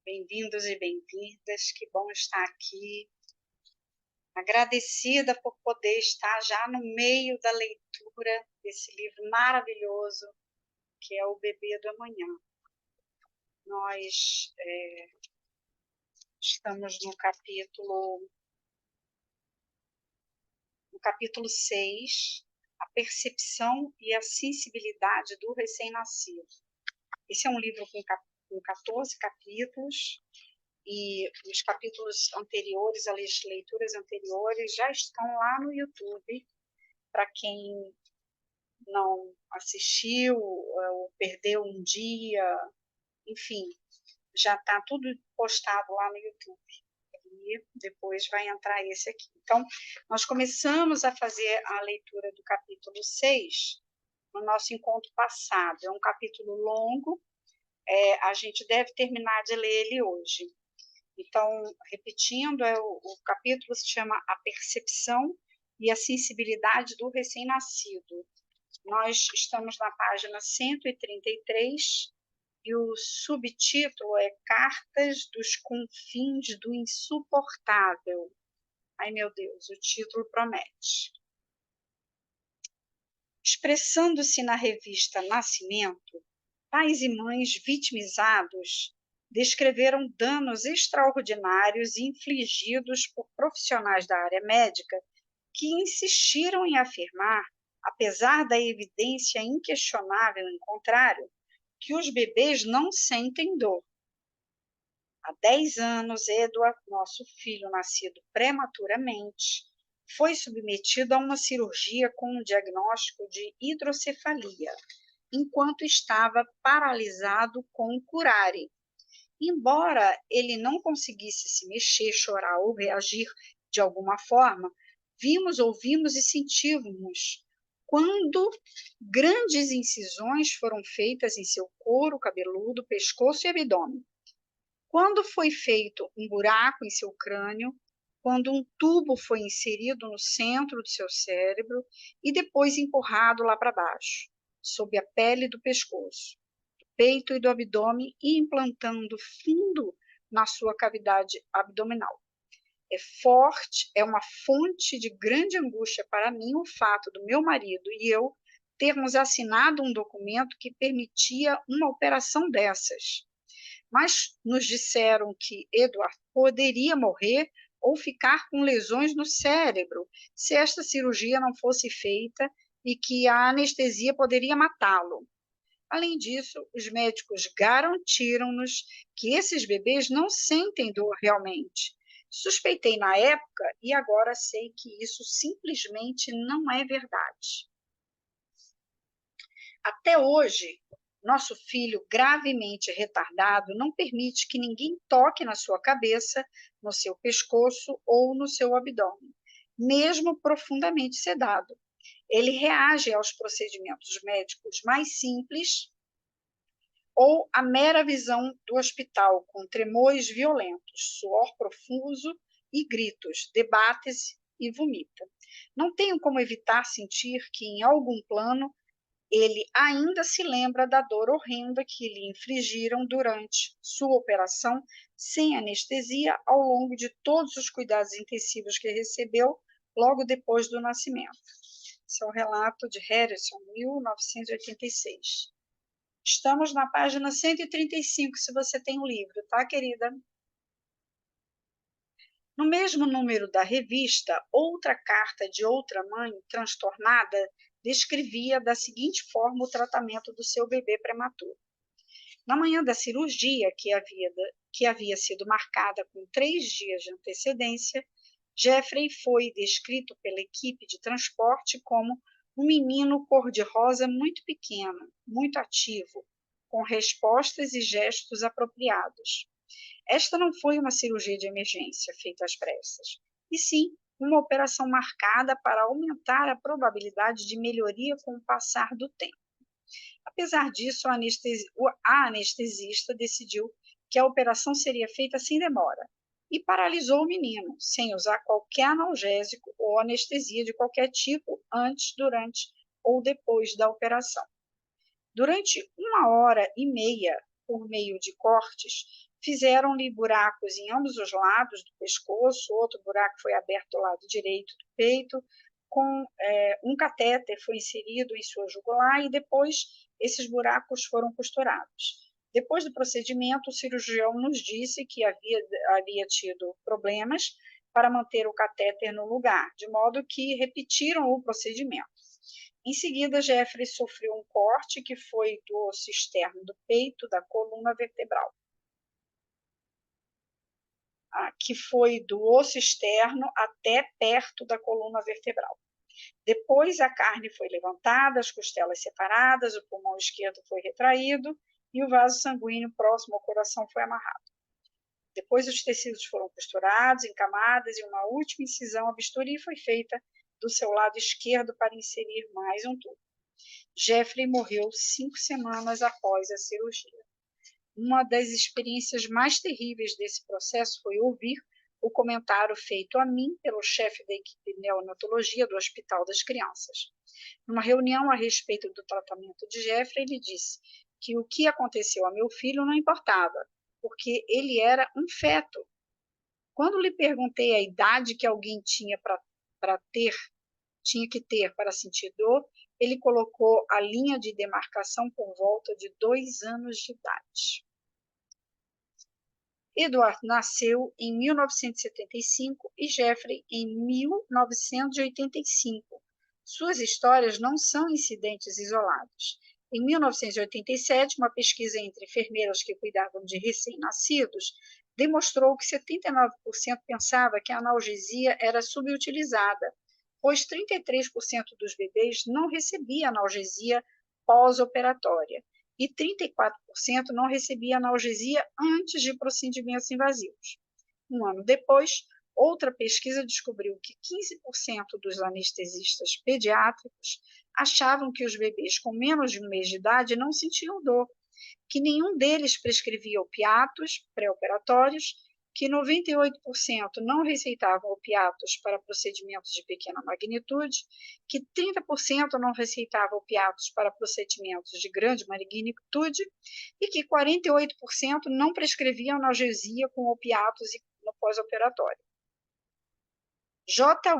Bem-vindos e bem-vindas, que bom estar aqui. Agradecida por poder estar já no meio da leitura desse livro maravilhoso, que é O Bebê do Amanhã. Nós estamos no capítulo 6, a percepção e a sensibilidade do recém-nascido. Esse é um livro com 14 capítulos, e os capítulos anteriores, as leituras anteriores, já estão lá no YouTube, para quem não assistiu, ou perdeu um dia, enfim, já está tudo postado lá no YouTube. E depois vai entrar esse aqui. Então, nós começamos a fazer a leitura do capítulo 6 no nosso encontro passado. É um capítulo longo, a gente deve terminar de ler ele hoje. Então, repetindo, o capítulo se chama A Percepção e a Sensibilidade do Recém-Nascido. Nós estamos na página 133 e o subtítulo é Cartas dos Confins do Insuportável. Ai, meu Deus, o título promete. Expressando-se na revista Nascimento, pais e mães vitimizados descreveram danos extraordinários infligidos por profissionais da área médica que insistiram em afirmar, apesar da evidência inquestionável em contrário, que os bebês não sentem dor. Há 10 anos, Edward, nosso filho nascido prematuramente, foi submetido a uma cirurgia com um diagnóstico de hidrocefalia, enquanto estava paralisado com curare. Embora ele não conseguisse se mexer, chorar ou reagir de alguma forma, vimos, ouvimos e sentimos quando grandes incisões foram feitas em seu couro cabeludo, pescoço e abdômen. Quando foi feito um buraco em seu crânio, quando um tubo foi inserido no centro do seu cérebro e depois empurrado lá para baixo, sob a pele do pescoço, do peito e do abdômen, e implantando fundo na sua cavidade abdominal. É uma fonte de grande angústia para mim o fato do meu marido e eu termos assinado um documento que permitia uma operação dessas. Mas nos disseram que Edward poderia morrer ou ficar com lesões no cérebro se esta cirurgia não fosse feita e que a anestesia poderia matá-lo. Além disso, os médicos garantiram-nos que esses bebês não sentem dor realmente. Suspeitei na época e agora sei que isso simplesmente não é verdade. Até hoje, nosso filho gravemente retardado não permite que ninguém toque na sua cabeça, no seu pescoço ou no seu abdômen, mesmo profundamente sedado. Ele reage aos procedimentos médicos mais simples ou à mera visão do hospital, com tremores violentos, suor profuso e gritos, debates e vomita. Não tenho como evitar sentir que, em algum plano, ele ainda se lembra da dor horrenda que lhe infligiram durante sua operação sem anestesia ao longo de todos os cuidados intensivos que recebeu logo depois do nascimento. Esse é o relato de Harrison, 1986. Estamos na página 135, se você tem o livro, tá, querida? No mesmo número da revista, outra carta de outra mãe, transtornada, descrevia da seguinte forma o tratamento do seu bebê prematuro. Na manhã da cirurgia, que havia sido marcada com 3 dias de antecedência, Jeffrey foi descrito pela equipe de transporte como um menino cor-de-rosa muito pequeno, muito ativo, com respostas e gestos apropriados. Esta não foi uma cirurgia de emergência feita às pressas, e sim uma operação marcada para aumentar a probabilidade de melhoria com o passar do tempo. Apesar disso, a anestesista decidiu que a operação seria feita sem demora e paralisou o menino, sem usar qualquer analgésico ou anestesia de qualquer tipo antes, durante ou depois da operação. Durante 1 hora e meia, por meio de cortes, fizeram-lhe buracos em ambos os lados do pescoço, outro buraco foi aberto do lado direito do peito, com um catéter foi inserido em sua jugular e depois esses buracos foram costurados. Depois do procedimento, o cirurgião nos disse que havia tido problemas para manter o catéter no lugar, de modo que repetiram o procedimento. Em seguida, Jeffrey sofreu um corte que foi do osso externo do peito, da coluna vertebral, que foi do osso externo até perto da coluna vertebral. Depois, a carne foi levantada, as costelas separadas, o pulmão esquerdo foi retraído e o vaso sanguíneo próximo ao coração foi amarrado. Depois, os tecidos foram costurados em camadas e uma última incisão a bisturi foi feita do seu lado esquerdo para inserir mais um tubo. Jeffrey morreu 5 semanas após a cirurgia. Uma das experiências mais terríveis desse processo foi ouvir o comentário feito a mim pelo chefe da equipe de neonatologia do Hospital das Crianças. Numa reunião a respeito do tratamento de Jeffrey, ele disse que o que aconteceu a meu filho não importava, porque ele era um feto. Quando lhe perguntei a idade que alguém tinha que ter para sentir dor, ele colocou a linha de demarcação por volta de 2 anos de idade. Edward nasceu em 1975 e Jeffrey em 1985. Suas histórias não são incidentes isolados. Em 1987, uma pesquisa entre enfermeiras que cuidavam de recém-nascidos demonstrou que 79% pensava que a analgesia era subutilizada, pois 33% dos bebês não recebia analgesia pós-operatória e 34% não recebia analgesia antes de procedimentos invasivos. Um ano depois, outra pesquisa descobriu que 15% dos anestesistas pediátricos achavam que os bebês com menos de 1 mês de idade não sentiam dor, que nenhum deles prescrevia opiatos pré-operatórios, que 98% não receitavam opiatos para procedimentos de pequena magnitude, que 30% não receitavam opiatos para procedimentos de grande magnitude e que 48% não prescreviam analgesia com opiatos no pós-operatório. J.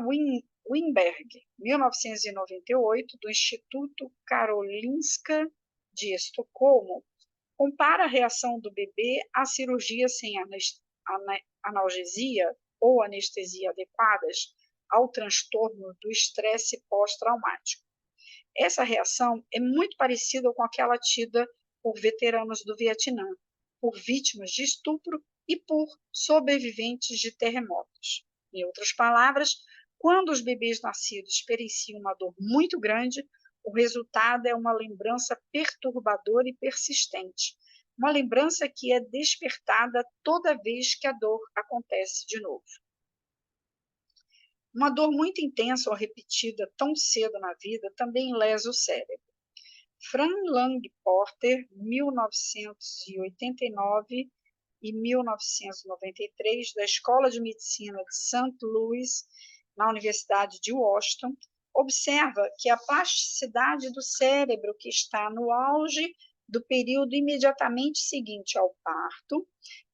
Weinberg, 1998, do Instituto Karolinska de Estocolmo, compara a reação do bebê à cirurgia sem analgesia ou anestesia adequadas ao transtorno do estresse pós-traumático. Essa reação é muito parecida com aquela tida por veteranos do Vietnã, por vítimas de estupro e por sobreviventes de terremotos. Em outras palavras, quando os bebês nascidos experienciam uma dor muito grande, o resultado é uma lembrança perturbadora e persistente, uma lembrança que é despertada toda vez que a dor acontece de novo. Uma dor muito intensa ou repetida tão cedo na vida também lesa o cérebro. Fran Lang Porter, 1989 e 1993, da Escola de Medicina de St. Louis, na Universidade de Washington, observa que a plasticidade do cérebro que está no auge do período imediatamente seguinte ao parto,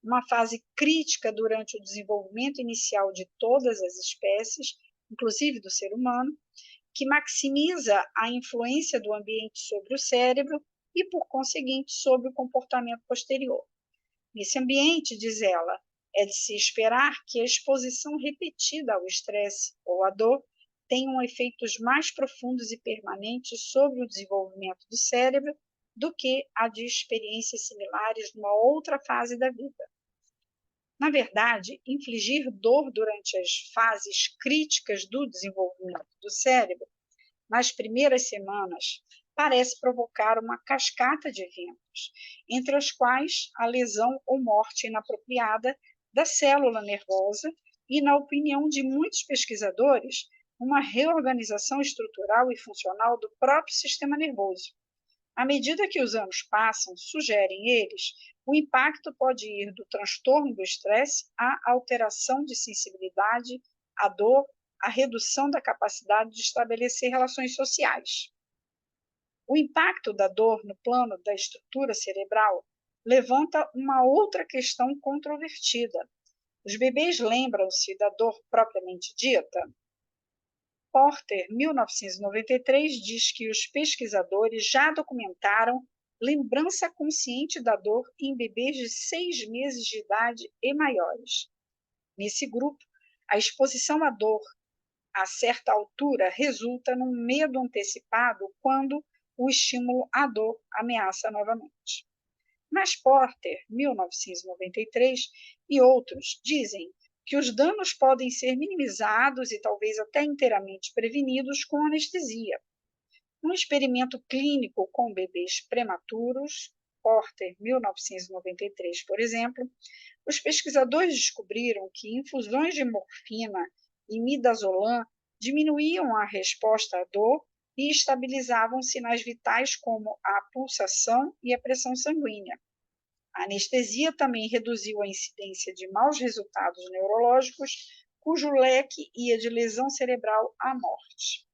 uma fase crítica durante o desenvolvimento inicial de todas as espécies, inclusive do ser humano, que maximiza a influência do ambiente sobre o cérebro e, por conseguinte, sobre o comportamento posterior. Nesse ambiente, diz ela, é de se esperar que a exposição repetida ao estresse ou à dor tenham efeitos mais profundos e permanentes sobre o desenvolvimento do cérebro do que a de experiências similares numa outra fase da vida. Na verdade, infligir dor durante as fases críticas do desenvolvimento do cérebro, nas primeiras semanas, parece provocar uma cascata de eventos, entre as quais a lesão ou morte inapropriada da célula nervosa e, na opinião de muitos pesquisadores, uma reorganização estrutural e funcional do próprio sistema nervoso. À medida que os anos passam, sugerem eles, o impacto pode ir do transtorno do estresse à alteração de sensibilidade, à dor, à redução da capacidade de estabelecer relações sociais. O impacto da dor no plano da estrutura cerebral levanta uma outra questão controvertida. Os bebês lembram-se da dor propriamente dita? Porter, 1993, diz que os pesquisadores já documentaram lembrança consciente da dor em bebês de 6 meses de idade e maiores. Nesse grupo, a exposição à dor a certa altura resulta num medo antecipado quando o estímulo à dor ameaça novamente. Mas Porter, 1993, e outros dizem que os danos podem ser minimizados e talvez até inteiramente prevenidos com anestesia. Um experimento clínico com bebês prematuros, Porter, 1993, por exemplo, os pesquisadores descobriram que infusões de morfina e midazolam diminuíam a resposta à dor e estabilizavam sinais vitais como a pulsação e a pressão sanguínea. A anestesia também reduziu a incidência de maus resultados neurológicos, cujo leque ia de lesão cerebral à morte.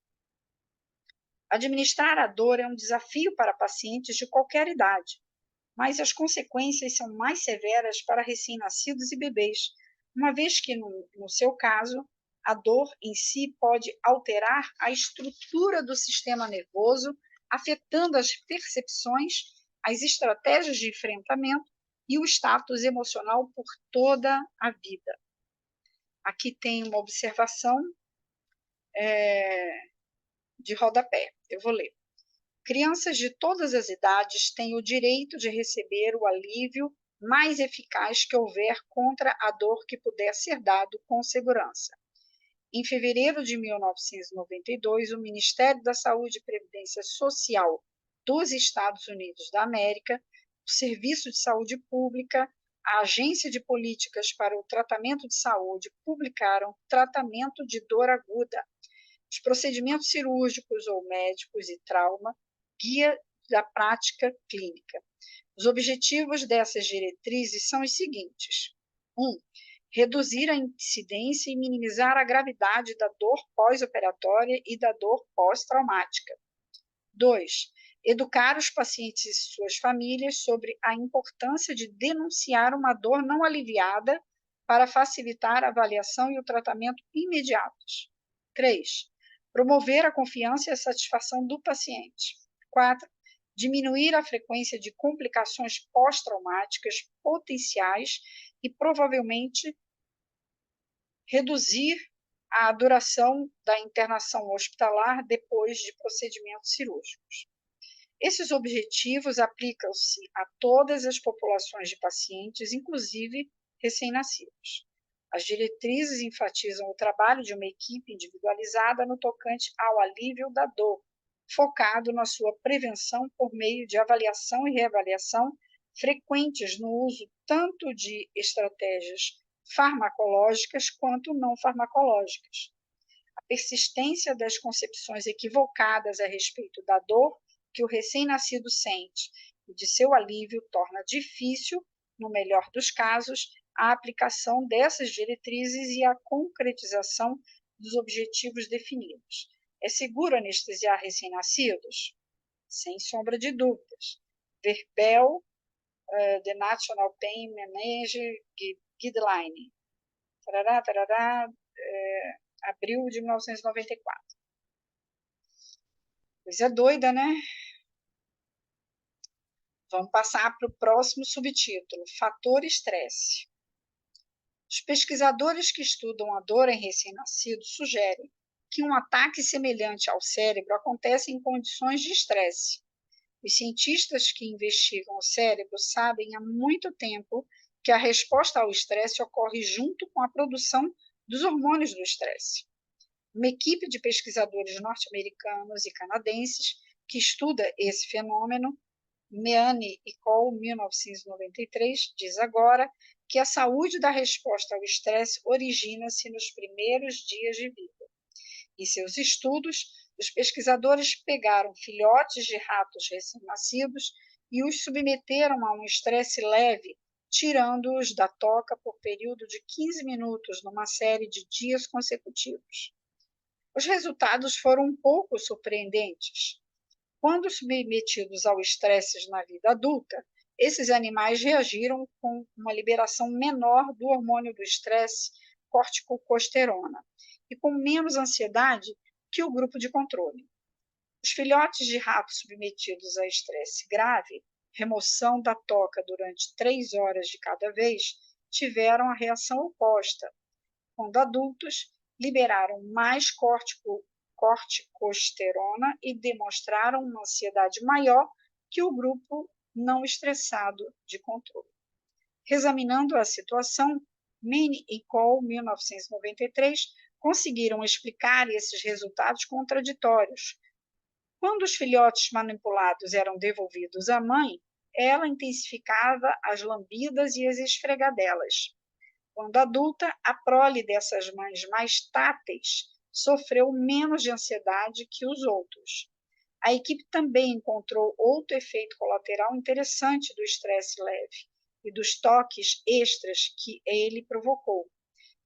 Administrar a dor é um desafio para pacientes de qualquer idade, mas as consequências são mais severas para recém-nascidos e bebês, uma vez que, no seu caso, a dor em si pode alterar a estrutura do sistema nervoso, afetando as percepções, as estratégias de enfrentamento e o status emocional por toda a vida. Aqui tem uma observação de rodapé, eu vou ler. Crianças de todas as idades têm o direito de receber o alívio mais eficaz que houver contra a dor que puder ser dado com segurança. Em fevereiro de 1992, o Ministério da Saúde e Previdência Social dos Estados Unidos da América, o Serviço de Saúde Pública, a Agência de Políticas para o Tratamento de Saúde publicaram Tratamento de Dor Aguda, os procedimentos cirúrgicos ou médicos e trauma, guia da prática clínica. Os objetivos dessas diretrizes são os seguintes: 1. Reduzir a incidência e minimizar a gravidade da dor pós-operatória e da dor pós-traumática. 2. Educar os pacientes e suas famílias sobre a importância de denunciar uma dor não aliviada para facilitar a avaliação e o tratamento imediatos. 3. Promover a confiança e a satisfação do paciente. 4. Diminuir a frequência de complicações pós-traumáticas potenciais e provavelmente reduzir a duração da internação hospitalar depois de procedimentos cirúrgicos. Esses objetivos aplicam-se a todas as populações de pacientes, inclusive recém-nascidos. As diretrizes enfatizam o trabalho de uma equipe individualizada no tocante ao alívio da dor, focado na sua prevenção por meio de avaliação e reavaliação frequentes no uso tanto de estratégias farmacológicas quanto não farmacológicas. A persistência das concepções equivocadas a respeito da dor que o recém-nascido sente e de seu alívio torna difícil, no melhor dos casos, a aplicação dessas diretrizes e a concretização dos objetivos definidos. É seguro anestesiar recém-nascidos? Sem sombra de dúvidas. Verbel, The National Pain Management Guideline, abril de 1994. Coisa doida, né? Vamos passar para o próximo subtítulo, fator estresse. Os pesquisadores que estudam a dor em recém-nascidos sugerem que um ataque semelhante ao cérebro acontece em condições de estresse. Os cientistas que investigam o cérebro sabem há muito tempo que a resposta ao estresse ocorre junto com a produção dos hormônios do estresse. Uma equipe de pesquisadores norte-americanos e canadenses que estuda esse fenômeno, Meane e Cole, 1993, diz agora que a saúde da resposta ao estresse origina-se nos primeiros dias de vida. Em seus estudos, os pesquisadores pegaram filhotes de ratos recém-nascidos e os submeteram a um estresse leve, tirando-os da toca por período de 15 minutos numa série de dias consecutivos. Os resultados foram um pouco surpreendentes. Quando submetidos ao estresse na vida adulta, esses animais reagiram com uma liberação menor do hormônio do estresse, corticosterona, e com menos ansiedade que o grupo de controle. Os filhotes de rato submetidos a estresse grave, remoção da toca durante 3 horas de cada vez, tiveram a reação oposta, quando adultos liberaram mais corticosterona e demonstraram uma ansiedade maior que o grupo não estressado de controle. Reexaminando a situação, Mann e Cole, 1993, conseguiram explicar esses resultados contraditórios. Quando os filhotes manipulados eram devolvidos à mãe, ela intensificava as lambidas e as esfregadelas. Quando adulta, a prole dessas mães mais táteis sofreu menos de ansiedade que os outros. A equipe também encontrou outro efeito colateral interessante do estresse leve e dos toques extras que ele provocou.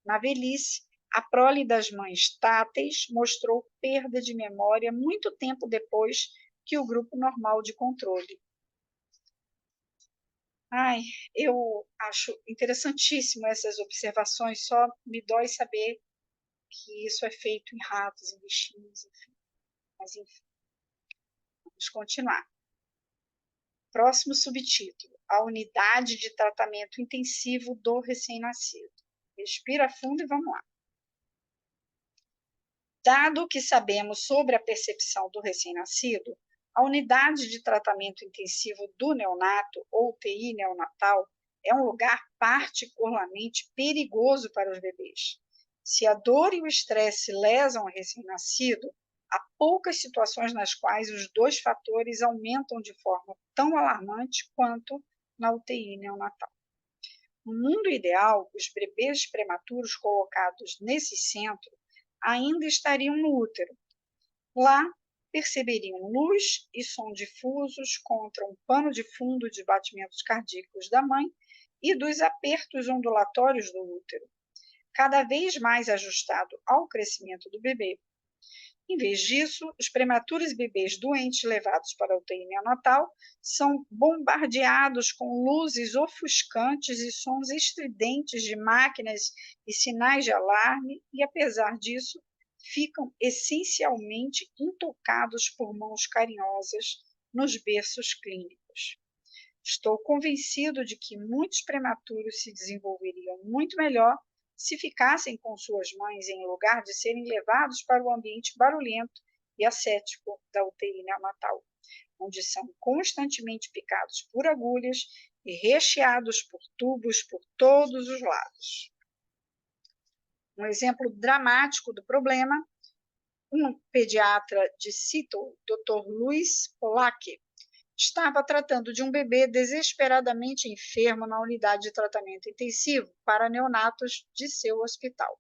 Na velhice, a prole das mães táteis mostrou perda de memória muito tempo depois que o grupo normal de controle. Eu acho interessantíssimo essas observações, só me dói saber que isso é feito em ratos, em bichinhos, enfim. Mas, enfim, vamos continuar. Próximo subtítulo: a unidade de tratamento intensivo do recém-nascido. Respira fundo e vamos lá. Dado o que sabemos sobre a percepção do recém-nascido, a unidade de tratamento intensivo do neonato, ou UTI neonatal, é um lugar particularmente perigoso para os bebês. Se a dor e o estresse lesam o recém-nascido, há poucas situações nas quais os dois fatores aumentam de forma tão alarmante quanto na UTI neonatal. No mundo ideal, os bebês prematuros colocados nesse centro ainda estariam no útero. Lá, perceberiam luz e som difusos contra um pano de fundo de batimentos cardíacos da mãe e dos apertos ondulatórios do útero, cada vez mais ajustado ao crescimento do bebê. Em vez disso, os prematuros bebês doentes levados para a UTI neonatal são bombardeados com luzes ofuscantes e sons estridentes de máquinas e sinais de alarme e, apesar disso, ficam essencialmente intocados por mãos carinhosas nos berços clínicos. Estou convencido de que muitos prematuros se desenvolveriam muito melhor se ficassem com suas mães em lugar de serem levados para o ambiente barulhento e ascético da UTI neonatal, onde são constantemente picados por agulhas e recheados por tubos por todos os lados. Um exemplo dramático do problema, um pediatra de Seattle, Dr. Louis Polak, estava tratando de um bebê desesperadamente enfermo na unidade de tratamento intensivo para neonatos de seu hospital.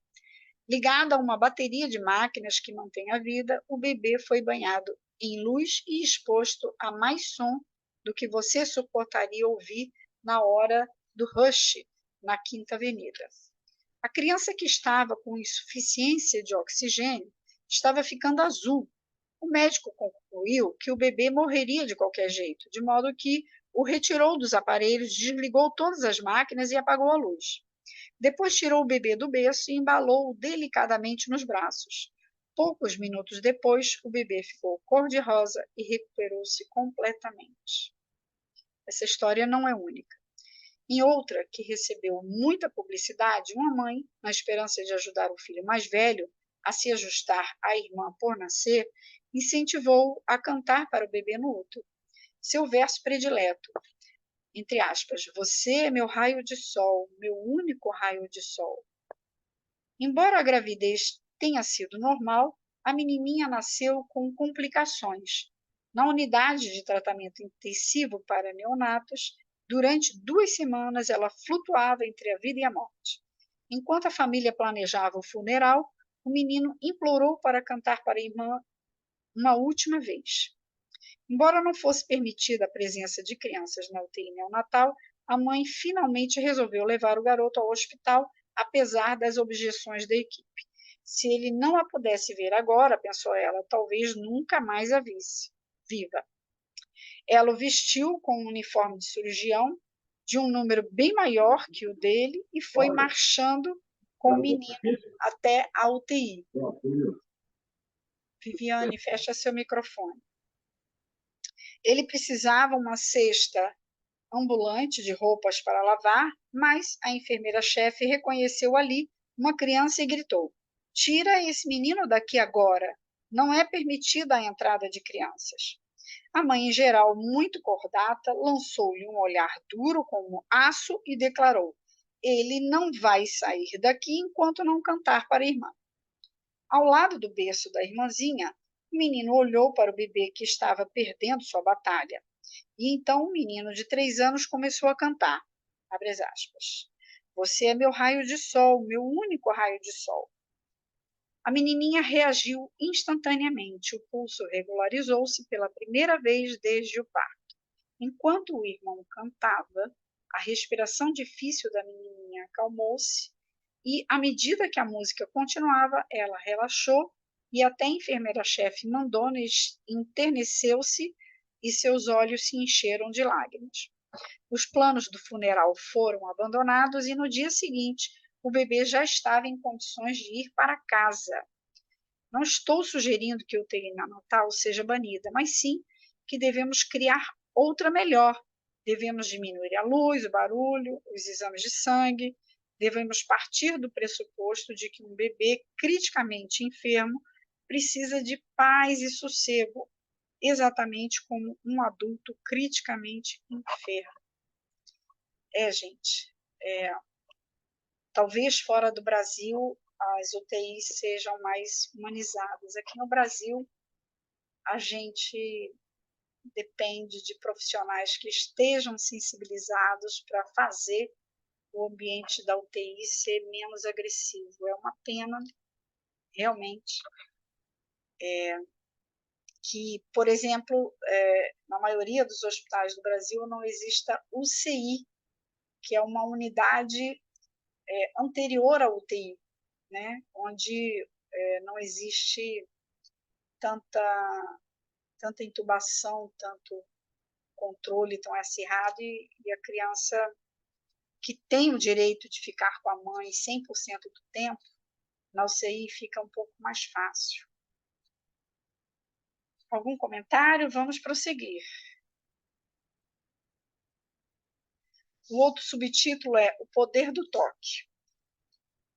Ligado a uma bateria de máquinas que mantém a vida, o bebê foi banhado em luz e exposto a mais som do que você suportaria ouvir na hora do rush na Quinta Avenida. A criança, que estava com insuficiência de oxigênio, estava ficando azul. O médico concluiu que o bebê morreria de qualquer jeito, de modo que o retirou dos aparelhos, desligou todas as máquinas e apagou a luz. Depois tirou o bebê do berço e embalou-o delicadamente nos braços. Poucos minutos depois, o bebê ficou cor-de-rosa e recuperou-se completamente. Essa história não é única. Em outra, que recebeu muita publicidade, uma mãe, na esperança de ajudar o filho mais velho a se ajustar à irmã por nascer, incentivou-o a cantar para o bebê no útero seu verso predileto, entre aspas: "Você é meu raio de sol, meu único raio de sol". Embora a gravidez tenha sido normal, a menininha nasceu com complicações. Na unidade de tratamento intensivo para neonatos, durante 2 semanas ela flutuava entre a vida e a morte. Enquanto a família planejava o funeral, o menino implorou para cantar para a irmã uma última vez. Embora não fosse permitida a presença de crianças na UTI neonatal, a mãe finalmente resolveu levar o garoto ao hospital, apesar das objeções da equipe. Se ele não a pudesse ver agora, pensou ela, talvez nunca mais a visse viva. Ela o vestiu com um uniforme de cirurgião, de um número bem maior que o dele, e foi marchando com o menino até a UTI. Viviane, fecha seu microfone. Ele precisava uma cesta ambulante de roupas para lavar, mas a enfermeira-chefe reconheceu ali uma criança e gritou: "Tira esse menino daqui agora! Não é permitida a entrada de crianças." A mãe, em geral muito cordata, lançou-lhe um olhar duro como aço e declarou: "Ele não vai sair daqui enquanto não cantar para a irmã." Ao lado do berço da irmãzinha, o menino olhou para o bebê que estava perdendo sua batalha. E então o menino de 3 anos começou a cantar, abre as aspas, "Você é meu raio de sol, meu único raio de sol." A menininha reagiu instantaneamente, o pulso regularizou-se pela primeira vez desde o parto. Enquanto o irmão cantava, a respiração difícil da menininha acalmou-se e, à medida que a música continuava, ela relaxou e até a enfermeira-chefe mandona enterneceu-se e seus olhos se encheram de lágrimas. Os planos do funeral foram abandonados e no dia seguinte o bebê já estava em condições de ir para casa. Não estou sugerindo que a UTI neonatal seja banida, mas sim que devemos criar outra melhor. Devemos diminuir a luz, o barulho, os exames de sangue. Devemos partir do pressuposto de que um bebê criticamente enfermo precisa de paz e sossego, exatamente como um adulto criticamente enfermo. Gente, talvez fora do Brasil as UTIs sejam mais humanizadas. Aqui no Brasil, a gente depende de profissionais que estejam sensibilizados para fazer o ambiente da UTI ser menos agressivo. É uma pena, realmente, que, por exemplo, na maioria dos hospitais do Brasil não exista UCI, que é uma unidade anterior à UTI, né? Onde não existe tanta intubação, tanto controle tão acirrado e a criança que tem o direito de ficar com a mãe 100% do tempo, na UCI fica um pouco mais fácil. Algum comentário? Vamos prosseguir. O outro subtítulo é O Poder do Toque.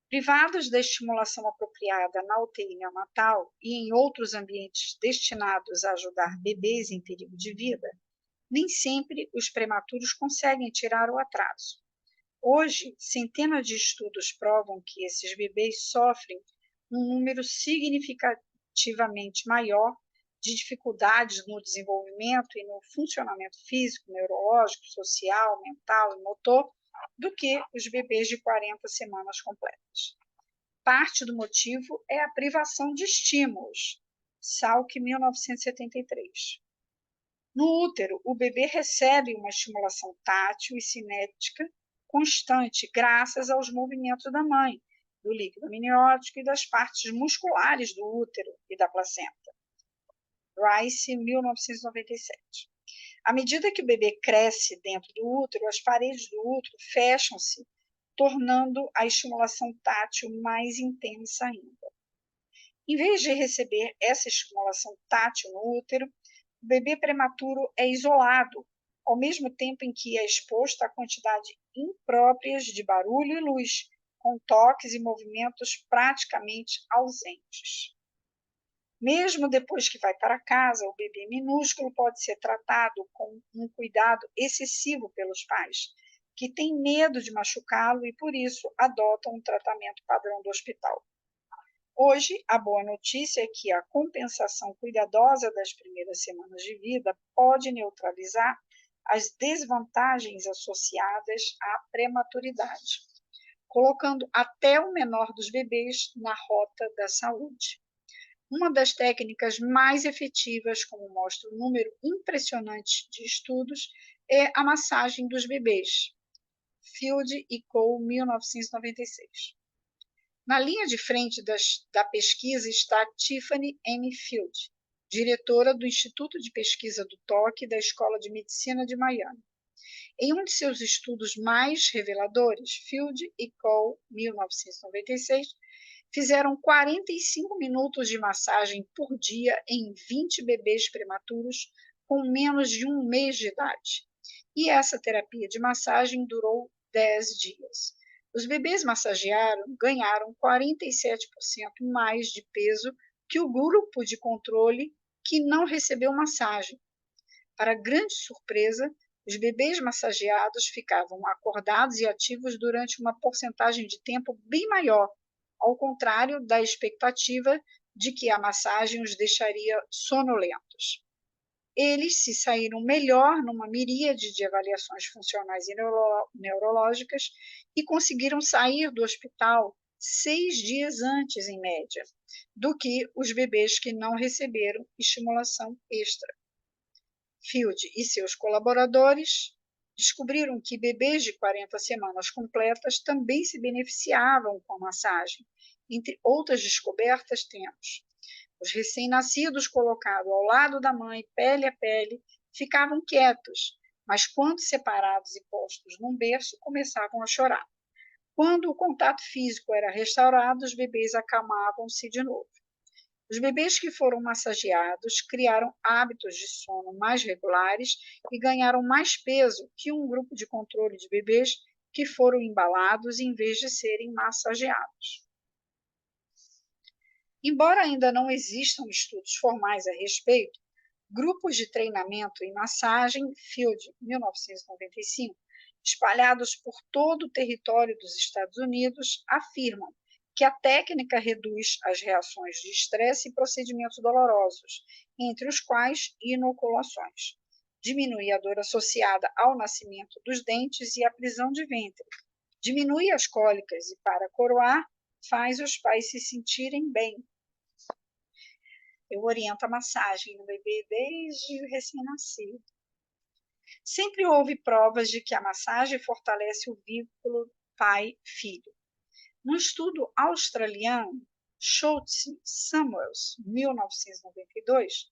Privados da estimulação apropriada na UTI neonatal e em outros ambientes destinados a ajudar bebês em perigo de vida, nem sempre os prematuros conseguem tirar o atraso. Hoje, centenas de estudos provam que esses bebês sofrem um número significativamente maior de dificuldades no desenvolvimento e no funcionamento físico, neurológico, social, mental e motor do que os bebês de 40 semanas completas. Parte do motivo é a privação de estímulos. Salk, 1973. No útero, o bebê recebe uma estimulação tátil e cinética constante graças aos movimentos da mãe, do líquido amniótico e das partes musculares do útero e da placenta. Rice, 1997. À medida que o bebê cresce dentro do útero, as paredes do útero fecham-se, tornando a estimulação tátil mais intensa ainda. Em vez de receber essa estimulação tátil no útero, o bebê prematuro é isolado, ao mesmo tempo em que é exposto a quantidades impróprias de barulho e luz, com toques e movimentos praticamente ausentes. Mesmo depois que vai para casa, o bebê minúsculo pode ser tratado com um cuidado excessivo pelos pais, que têm medo de machucá-lo e, por isso, adotam um tratamento padrão do hospital. Hoje, a boa notícia é que a compensação cuidadosa das primeiras semanas de vida pode neutralizar as desvantagens associadas à prematuridade, colocando até o menor dos bebês na rota da saúde. Uma das técnicas mais efetivas, como mostra um número impressionante de estudos, é a massagem dos bebês. Field e Co., 1996. Na linha de frente da pesquisa está Tiffany M. Field, diretora do Instituto de Pesquisa do Toque da Escola de Medicina de Miami. Em um de seus estudos mais reveladores, Field e Cole, 1996, fizeram 45 minutos de massagem por dia em 20 bebês prematuros com menos de um mês de idade. E essa terapia de massagem durou 10 dias. Os bebês ganharam 47% mais de peso que o grupo de controle que não recebeu massagem. Para grande surpresa, os bebês massageados ficavam acordados e ativos durante uma porcentagem de tempo bem maior, ao contrário da expectativa de que a massagem os deixaria sonolentos. Eles se saíram melhor numa miríade de avaliações funcionais e neurológicas e conseguiram sair do hospital 6 dias antes, em média, do que os bebês que não receberam estimulação extra. Field e seus colaboradores descobriram que bebês de 40 semanas completas também se beneficiavam com a massagem. Entre outras descobertas, temos os recém-nascidos colocados ao lado da mãe, pele a pele, ficavam quietos, mas quando separados e postos num berço, começavam a chorar. Quando o contato físico era restaurado, os bebês acalmavam-se de novo. Os bebês que foram massageados criaram hábitos de sono mais regulares e ganharam mais peso que um grupo de controle de bebês que foram embalados em vez de serem massageados. Embora ainda não existam estudos formais a respeito, grupos de treinamento em massagem, Field, 1995, espalhados por todo o território dos Estados Unidos, afirmam que a técnica reduz as reações de estresse e procedimentos dolorosos, entre os quais inoculações. Diminui a dor associada ao nascimento dos dentes e à prisão de ventre. Diminui as cólicas e, para coroar, faz os pais se sentirem bem. Eu oriento a massagem no bebê desde o recém-nascido. Sempre houve provas de que a massagem fortalece o vínculo pai-filho. No estudo australiano Schultz-Samuels, 1992,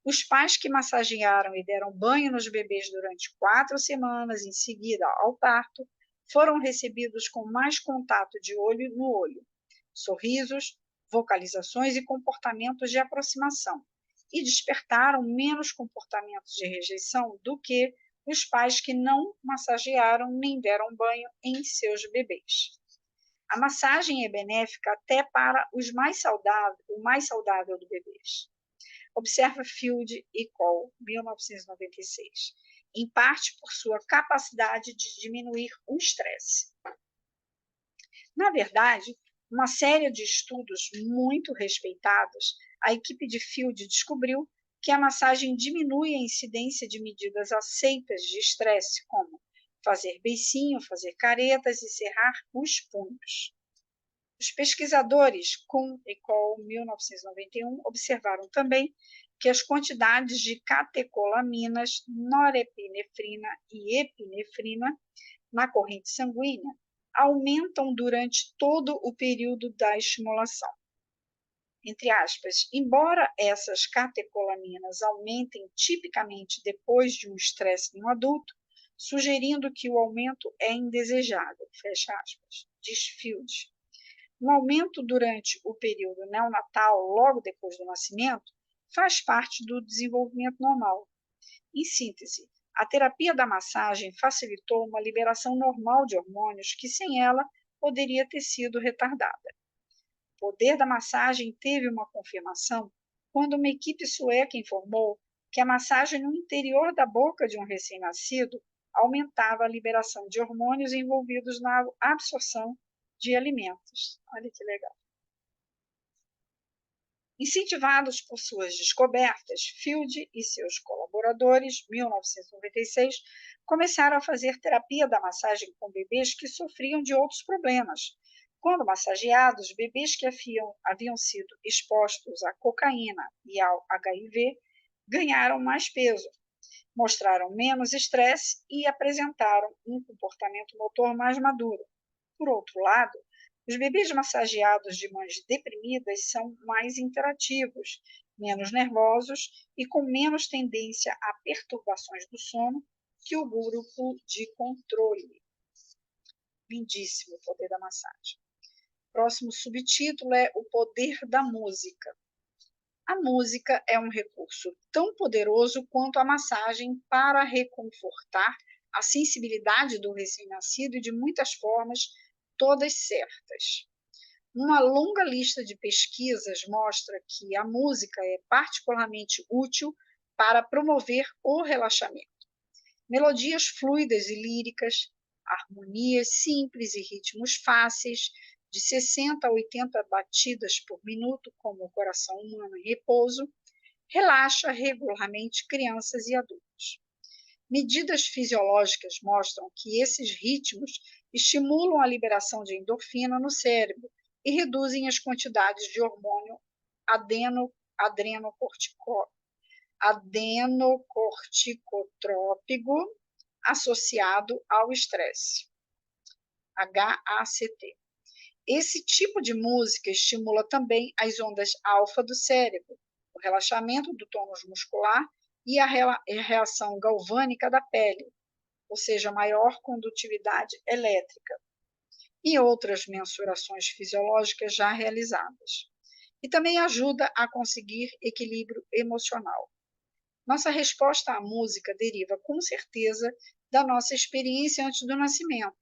os pais que massagearam e deram banho nos bebês durante 4 semanas em seguida ao parto foram recebidos com mais contato de olho no olho, sorrisos, vocalizações e comportamentos de aproximação, e despertaram menos comportamentos de rejeição do que os pais que não massagearam nem deram banho em seus bebês. A massagem é benéfica até para o mais saudável dos bebês. Observa Field e Cole, 1996, em parte por sua capacidade de diminuir o estresse. Na verdade, uma série de estudos muito respeitados, a equipe de Field descobriu que a massagem diminui a incidência de medidas aceitas de estresse, como fazer beicinho, fazer caretas e cerrar os punhos. Os pesquisadores Kuhn e Cole, 1991, observaram também que as quantidades de catecolaminas, norepinefrina e epinefrina na corrente sanguínea aumentam durante todo o período da estimulação. Entre aspas, embora essas catecolaminas aumentem tipicamente depois de um estresse no adulto, sugerindo que o aumento é indesejável, fecha aspas, diz Field. Um aumento durante o período neonatal, logo depois do nascimento, faz parte do desenvolvimento normal. Em síntese, a terapia da massagem facilitou uma liberação normal de hormônios que, sem ela, poderia ter sido retardada. O poder da massagem teve uma confirmação quando uma equipe sueca informou que a massagem no interior da boca de um recém-nascido aumentava a liberação de hormônios envolvidos na absorção de alimentos. Olha que legal. Incentivados por suas descobertas, Field e seus colaboradores, 1996, começaram a fazer terapia da massagem com bebês que sofriam de outros problemas. Quando massageados, bebês que haviam sido expostos à cocaína e ao HIV ganharam mais peso, mostraram menos estresse e apresentaram um comportamento motor mais maduro. Por outro lado, os bebês massageados de mães deprimidas são mais interativos menos nervosos e com menos tendência a perturbações do sono que o grupo de controle. Lindíssimo o poder da massagem. Próximo subtítulo é O Poder da Música. A música é um recurso tão poderoso quanto a massagem para reconfortar a sensibilidade do recém-nascido e de muitas formas, todas certas. Uma longa lista de pesquisas mostra que a música é particularmente útil para promover o relaxamento. Melodias fluidas e líricas, harmonias simples e ritmos fáceis, de 60 a 80 batidas por minuto, como o coração humano em repouso, relaxa regularmente crianças e adultos. Medidas fisiológicas mostram que esses ritmos estimulam a liberação de endorfina no cérebro e reduzem as quantidades de hormônio adenocorticotrópico associado ao estresse, HACT. Esse tipo de música estimula também as ondas alfa do cérebro, o relaxamento do tônus muscular e a reação galvânica da pele, ou seja, maior condutividade elétrica, e outras mensurações fisiológicas já realizadas. E também ajuda a conseguir equilíbrio emocional. Nossa resposta à música deriva, com certeza, da nossa experiência antes do nascimento.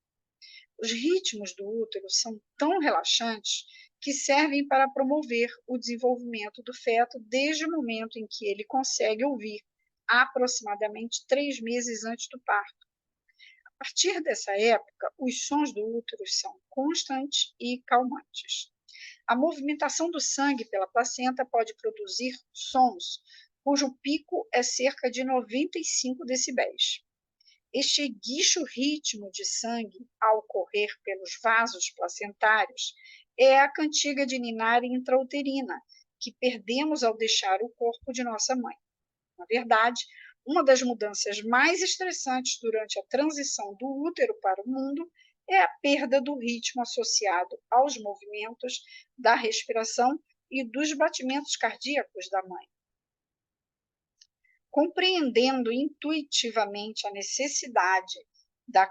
Os ritmos do útero são tão relaxantes que servem para promover o desenvolvimento do feto desde o momento em que ele consegue ouvir, aproximadamente 3 meses antes do parto. A partir dessa época, os sons do útero são constantes e calmantes. A movimentação do sangue pela placenta pode produzir sons cujo pico é cerca de 95 decibéis. Este guicho ritmo de sangue ao correr pelos vasos placentários é a cantiga de ninar intrauterina, que perdemos ao deixar o corpo de nossa mãe. Na verdade, uma das mudanças mais estressantes durante a transição do útero para o mundo é a perda do ritmo associado aos movimentos da respiração e dos batimentos cardíacos da mãe. Compreendendo intuitivamente a necessidade da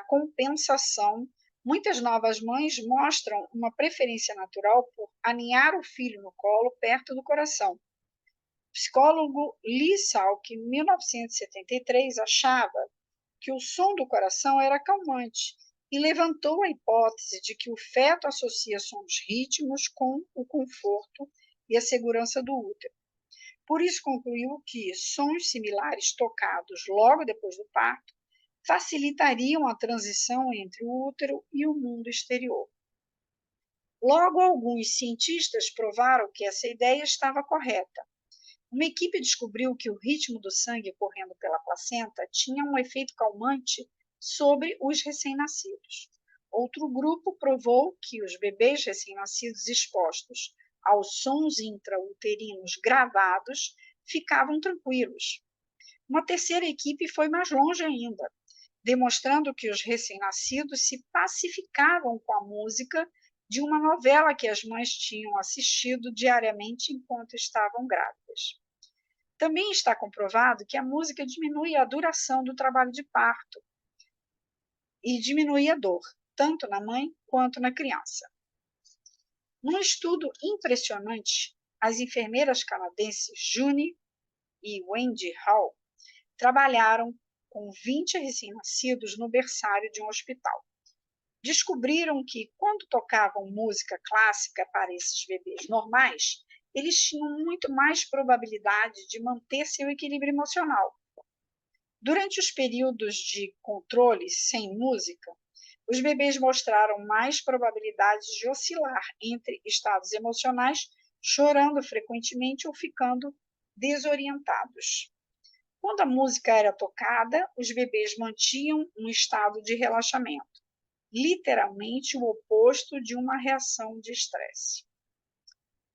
compensação, muitas novas mães mostram uma preferência natural por aninhar o filho no colo perto do coração. O psicólogo Lee Salk, em 1973, achava que o som do coração era calmante e levantou a hipótese de que o feto associa sons rítmicos com o conforto e a segurança do útero. Por isso, concluiu que sons similares tocados logo depois do parto facilitariam a transição entre o útero e o mundo exterior. Logo, alguns cientistas provaram que essa ideia estava correta. Uma equipe descobriu que o ritmo do sangue correndo pela placenta tinha um efeito calmante sobre os recém-nascidos. Outro grupo provou que os bebês recém-nascidos expostos aos sons intrauterinos gravados ficavam tranquilos. Uma terceira equipe foi mais longe ainda, demonstrando que os recém-nascidos se pacificavam com a música de uma novela que as mães tinham assistido diariamente enquanto estavam grávidas. Também está comprovado que a música diminui a duração do trabalho de parto e diminui a dor, tanto na mãe quanto na criança. Num estudo impressionante, as enfermeiras canadenses June e Wendy Hall trabalharam com 20 recém-nascidos no berçário de um hospital. Descobriram que, quando tocavam música clássica para esses bebês normais, eles tinham muito mais probabilidade de manter seu equilíbrio emocional. Durante os períodos de controle sem música, os bebês mostraram mais probabilidades de oscilar entre estados emocionais, chorando frequentemente ou ficando desorientados. Quando a música era tocada, os bebês mantinham um estado de relaxamento, literalmente o oposto de uma reação de estresse.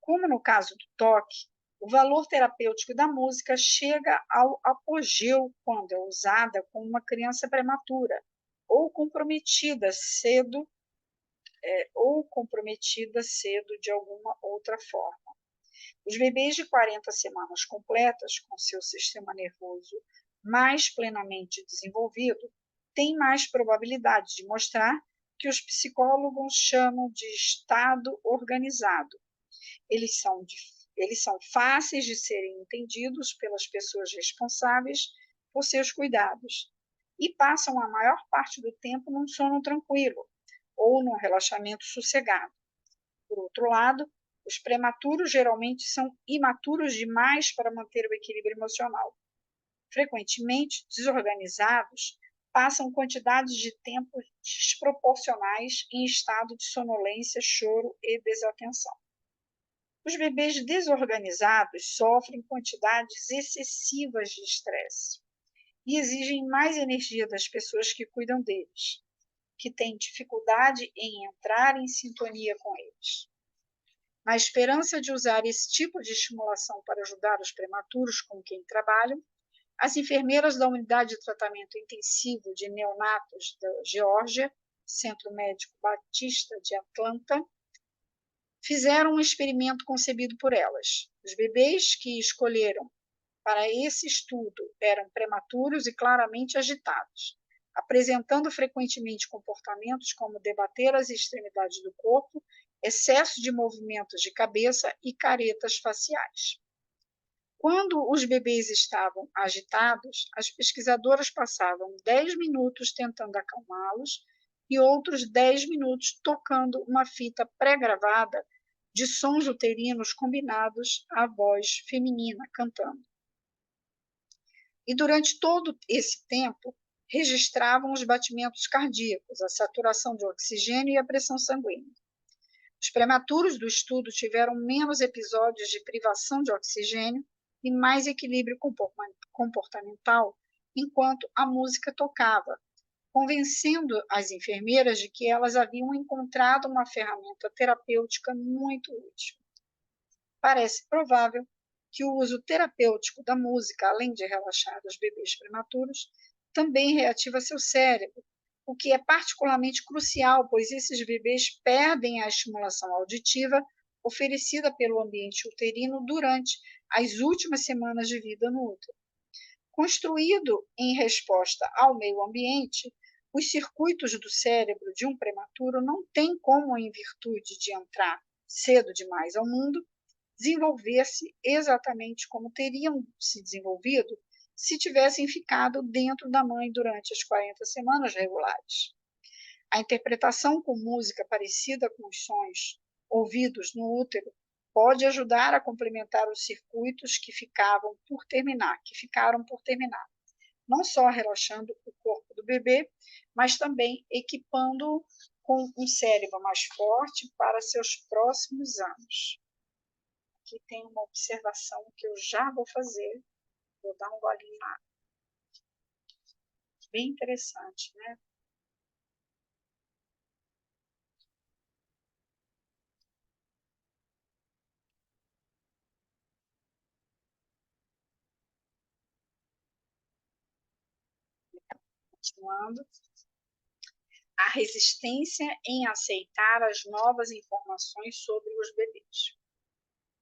Como no caso do toque, o valor terapêutico da música chega ao apogeu quando é usada com uma criança prematura ou comprometida cedo de alguma outra forma. Os bebês de 40 semanas completas, com seu sistema nervoso mais plenamente desenvolvido, têm mais probabilidade de mostrar que os psicólogos chamam de estado organizado. Eles são, eles são fáceis de serem entendidos pelas pessoas responsáveis por seus cuidados e passam a maior parte do tempo num sono tranquilo ou num relaxamento sossegado. Por outro lado, os prematuros geralmente são imaturos demais para manter o equilíbrio emocional. Frequentemente, desorganizados, passam quantidades de tempo desproporcionais em estado de sonolência, choro e desatenção. Os bebês desorganizados sofrem quantidades excessivas de estresse e exigem mais energia das pessoas que cuidam deles, que têm dificuldade em entrar em sintonia com eles. Na esperança de usar esse tipo de estimulação para ajudar os prematuros com quem trabalham, as enfermeiras da Unidade de Tratamento Intensivo de Neonatos da Geórgia, Centro Médico Batista de Atlanta, fizeram um experimento concebido por elas. Os bebês que escolheram para esse estudo eram prematuros e claramente agitados, apresentando frequentemente comportamentos como debater as extremidades do corpo, excesso de movimentos de cabeça e caretas faciais. Quando os bebês estavam agitados, as pesquisadoras passavam 10 minutos tentando acalmá-los e outros 10 minutos tocando uma fita pré-gravada de sons uterinos combinados à voz feminina cantando. E durante todo esse tempo, registravam os batimentos cardíacos, a saturação de oxigênio e a pressão sanguínea. Os prematuros do estudo tiveram menos episódios de privação de oxigênio e mais equilíbrio comportamental enquanto a música tocava, convencendo as enfermeiras de que elas haviam encontrado uma ferramenta terapêutica muito útil. Parece provável que o uso terapêutico da música, além de relaxar os bebês prematuros, também reativa seu cérebro, o que é particularmente crucial, pois esses bebês perdem a estimulação auditiva oferecida pelo ambiente uterino durante as últimas semanas de vida no útero. Construído em resposta ao meio ambiente, os circuitos do cérebro de um prematuro não têm como, em virtude de entrar cedo demais ao mundo, desenvolver-se exatamente como teriam se desenvolvido se tivessem ficado dentro da mãe durante as 40 semanas regulares. A interpretação com música parecida com os sons ouvidos no útero pode ajudar a complementar os circuitos que ficaram por terminar, não só relaxando o corpo do bebê, mas também equipando-o com um cérebro mais forte para seus próximos anos. Aqui tem uma observação que eu já vou fazer, vou dar um golinho lá. Bem interessante, né? Continuando. A resistência em aceitar as novas informações sobre os bebês.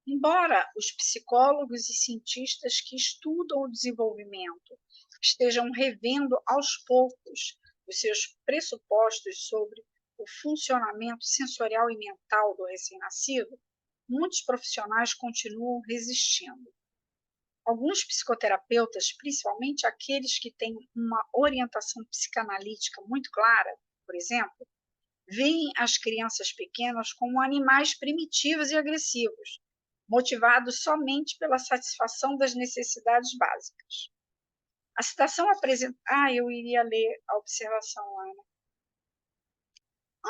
Embora os psicólogos e cientistas que estudam o desenvolvimento estejam revendo aos poucos os seus pressupostos sobre o funcionamento sensorial e mental do recém-nascido, muitos profissionais continuam resistindo. Alguns psicoterapeutas, principalmente aqueles que têm uma orientação psicanalítica muito clara, por exemplo, veem as crianças pequenas como animais primitivos e agressivos, motivados somente pela satisfação das necessidades básicas. A citação apresenta... eu iria ler a observação, Ana.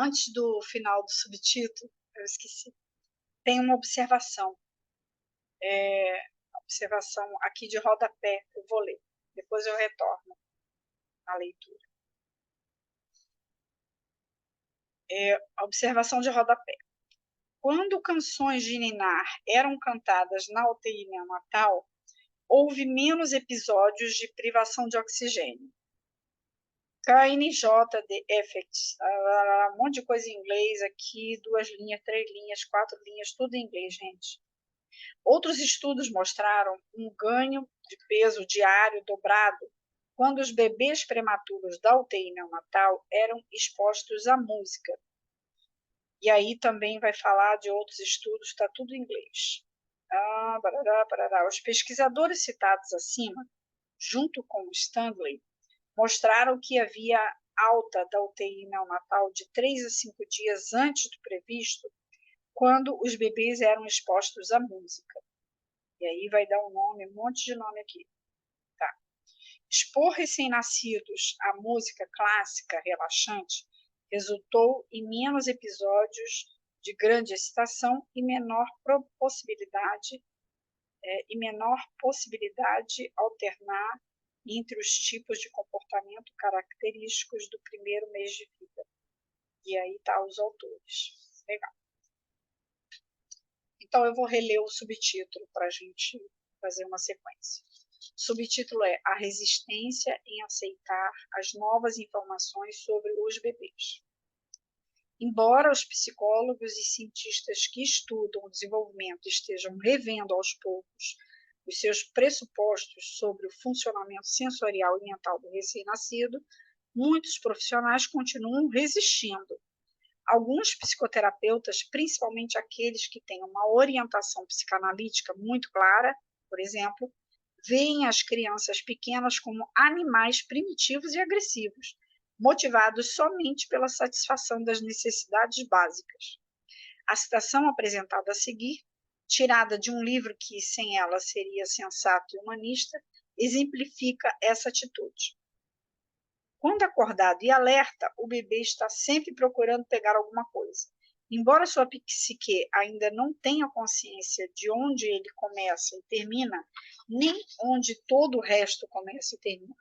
Antes do final do subtítulo, eu esqueci. Tem uma observação. Observação aqui de rodapé, eu vou ler. Depois eu retorno à leitura. A observação de rodapé. Quando canções de ninar eram cantadas na UTI neonatal, houve menos episódios de privação de oxigênio. KNJD Effects, um monte de coisa em inglês aqui, 2 linhas, 3 linhas, 4 linhas, tudo em inglês, gente. Outros estudos mostraram um ganho de peso diário dobrado quando os bebês prematuros da UTI neonatal eram expostos à música. E aí também vai falar de outros estudos, está tudo em inglês. Barará, barará. Os pesquisadores citados acima, junto com Stanley, mostraram que havia alta da UTI neonatal de 3 a 5 dias antes do previsto, quando os bebês eram expostos à música. E aí vai dar um monte de nome aqui. Tá. Expor recém-nascidos à música clássica relaxante resultou em menos episódios de grande excitação e menor possibilidade alternar entre os tipos de comportamento característicos do primeiro mês de vida. E aí tá os autores. Legal. Então, eu vou reler o subtítulo para a gente fazer uma sequência. O subtítulo é A Resistência em Aceitar as Novas Informações sobre os Bebês. Embora os psicólogos e cientistas que estudam o desenvolvimento estejam revendo aos poucos os seus pressupostos sobre o funcionamento sensorial e mental do recém-nascido, muitos profissionais continuam resistindo. Alguns psicoterapeutas, principalmente aqueles que têm uma orientação psicanalítica muito clara, por exemplo, veem as crianças pequenas como animais primitivos e agressivos, motivados somente pela satisfação das necessidades básicas. A citação apresentada a seguir, tirada de um livro que sem ela seria sensato e humanista, exemplifica essa atitude. Quando acordado e alerta, o bebê está sempre procurando pegar alguma coisa. Embora sua psique ainda não tenha consciência de onde ele começa e termina, nem onde todo o resto começa e termina.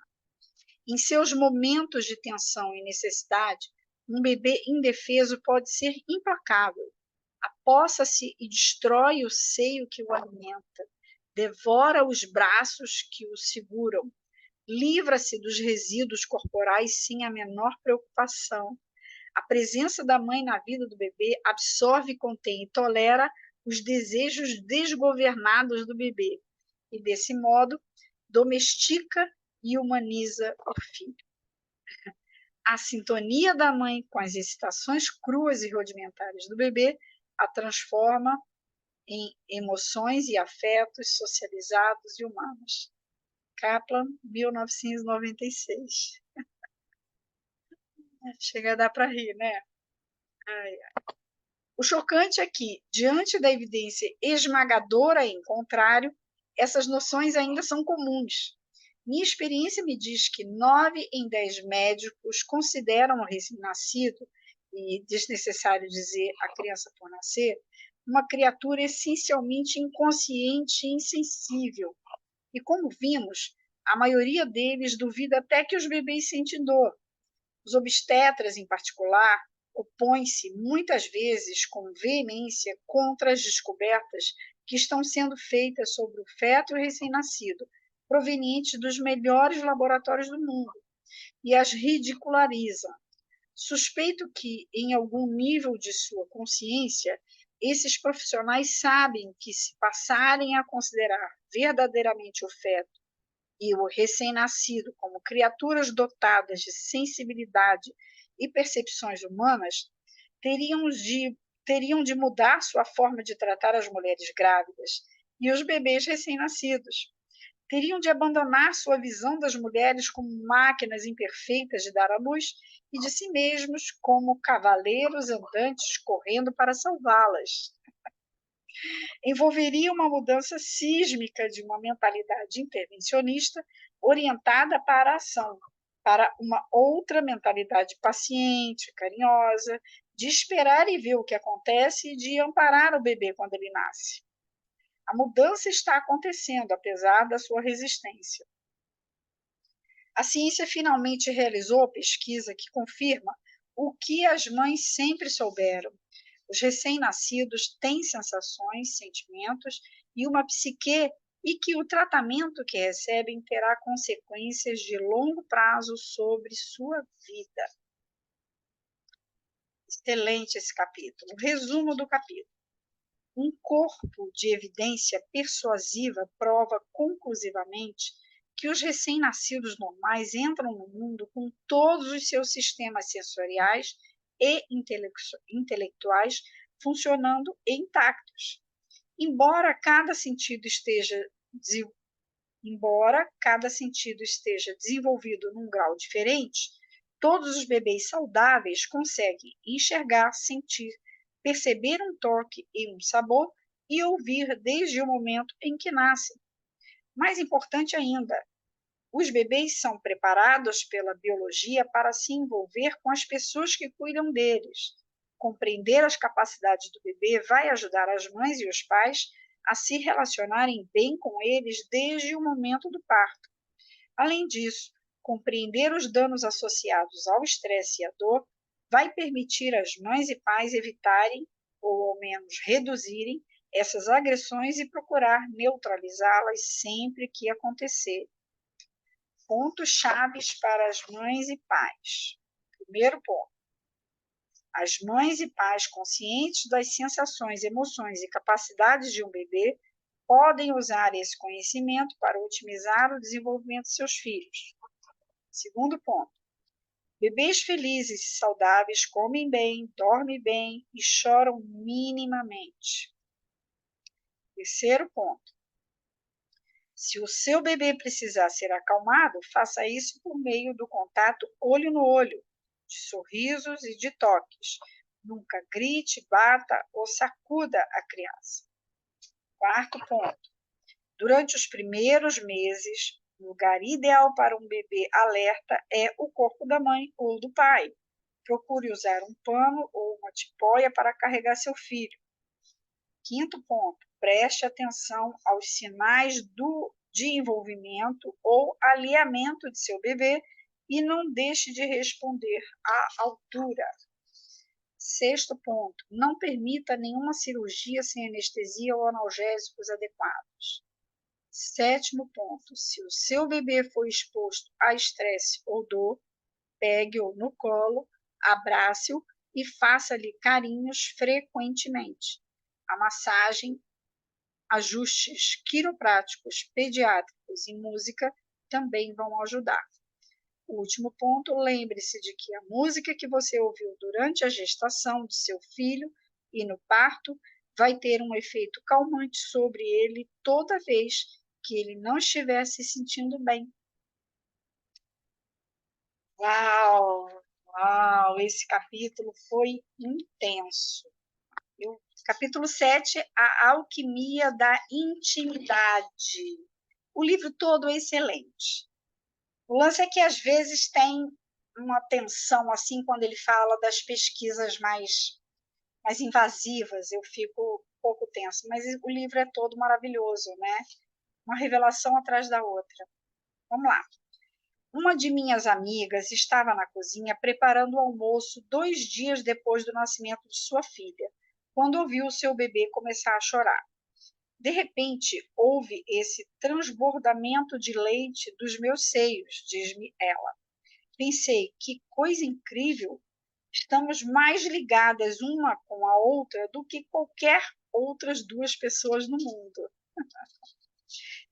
Em seus momentos de tensão e necessidade, um bebê indefeso pode ser implacável. Apossa-se e destrói o seio que o alimenta, devora os braços que o seguram, livra-se dos resíduos corporais sem a menor preocupação. A presença da mãe na vida do bebê absorve, contém e tolera os desejos desgovernados do bebê e, desse modo, domestica e humaniza o filho. A sintonia da mãe com as excitações cruas e rudimentares do bebê a transforma em emoções e afetos socializados e humanos. Kaplan, 1996. Chega a dar para rir, né? Ai, ai. O chocante é que, diante da evidência esmagadora em contrário, essas noções ainda são comuns. Minha experiência me diz que 9 em 10 médicos consideram o recém-nascido, e desnecessário dizer a criança por nascer, uma criatura essencialmente inconsciente e insensível. E como vimos, a maioria deles duvida até que os bebês sentem dor. Os obstetras, em particular, opõem-se muitas vezes com veemência contra as descobertas que estão sendo feitas sobre o feto recém-nascido, provenientes dos melhores laboratórios do mundo, e as ridicularizam. Suspeito que, em algum nível de sua consciência, esses profissionais sabem que, se passarem a considerar verdadeiramente o feto e o recém-nascido como criaturas dotadas de sensibilidade e percepções humanas, teriam de mudar sua forma de tratar as mulheres grávidas e os bebês recém-nascidos. Teriam de abandonar sua visão das mulheres como máquinas imperfeitas de dar à luz e de si mesmos como cavaleiros andantes correndo para salvá-las. Envolveria uma mudança sísmica de uma mentalidade intervencionista orientada para a ação, para uma outra mentalidade paciente, carinhosa, de esperar e ver o que acontece e de amparar o bebê quando ele nasce. A mudança está acontecendo, apesar da sua resistência. A ciência finalmente realizou a pesquisa que confirma o que as mães sempre souberam. Os recém-nascidos têm sensações, sentimentos e uma psique, e que o tratamento que recebem terá consequências de longo prazo sobre sua vida. Excelente esse capítulo. Resumo do capítulo. Um corpo de evidência persuasiva prova conclusivamente que os recém-nascidos normais entram no mundo com todos os seus sistemas sensoriais e intelectuais funcionando intactos. Embora cada sentido esteja desenvolvido num grau diferente, todos os bebês saudáveis conseguem enxergar, sentir, perceber um toque e um sabor e ouvir desde o momento em que nascem. Mais importante ainda, os bebês são preparados pela biologia para se envolver com as pessoas que cuidam deles. Compreender as capacidades do bebê vai ajudar as mães e os pais a se relacionarem bem com eles desde o momento do parto. Além disso, compreender os danos associados ao estresse e à dor vai permitir às mães e pais evitarem, ou ao menos reduzirem, essas agressões e procurar neutralizá-las sempre que acontecer. Pontos chaves para as mães e pais. Primeiro ponto: as mães e pais conscientes das sensações, emoções e capacidades de um bebê podem usar esse conhecimento para otimizar o desenvolvimento de seus filhos. Segundo ponto: bebês felizes e saudáveis comem bem, dormem bem e choram minimamente. Terceiro ponto: se o seu bebê precisar ser acalmado, faça isso por meio do contato olho no olho, de sorrisos e de toques. Nunca grite, bata ou sacuda a criança. Quarto ponto: durante os primeiros meses, o lugar ideal para um bebê alerta é o corpo da mãe ou do pai. Procure usar um pano ou uma tipóia para carregar seu filho. Quinto ponto: preste atenção aos sinais de envolvimento ou alinhamento de seu bebê e não deixe de responder à altura. Sexto ponto: não permita nenhuma cirurgia sem anestesia ou analgésicos adequados. Sétimo ponto: se o seu bebê for exposto a estresse ou dor, pegue-o no colo, abrace-o e faça-lhe carinhos frequentemente. A massagem, ajustes quiropráticos, pediátricos e música também vão ajudar. O último ponto: lembre-se de que a música que você ouviu durante a gestação de seu filho e no parto vai ter um efeito calmante sobre ele toda vez que ele não estiver se sentindo bem. Uau! Uau! Esse capítulo foi intenso. Capítulo 7, A Alquimia da Intimidade. O livro todo é excelente. O lance é que, às vezes, tem uma tensão, assim, quando ele fala das pesquisas mais invasivas, eu fico um pouco tenso, mas o livro é todo maravilhoso, né? Uma revelação atrás da outra. Vamos lá. Uma de minhas amigas estava na cozinha preparando o almoço 2 dias depois do nascimento de sua filha, quando ouviu o seu bebê começar a chorar. De repente, houve esse transbordamento de leite dos meus seios, diz-me ela. Pensei, que coisa incrível! Estamos mais ligadas uma com a outra do que qualquer outras duas pessoas no mundo.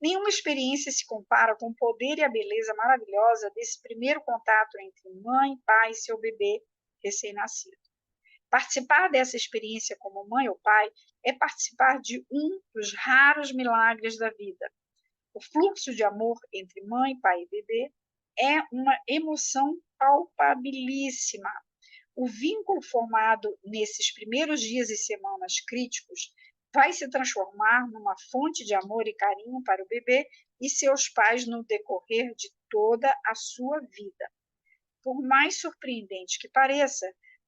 Nenhuma experiência se compara com o poder e a beleza maravilhosa desse primeiro contato entre mãe, pai e seu bebê recém-nascido. Participar dessa experiência como mãe ou pai é participar de um dos raros milagres da vida. O fluxo de amor entre mãe, pai e bebê é uma emoção palpabilíssima. O vínculo formado nesses primeiros dias e semanas críticos vai se transformar numa fonte de amor e carinho para o bebê e seus pais no decorrer de toda a sua vida. Por mais surpreendente que pareça,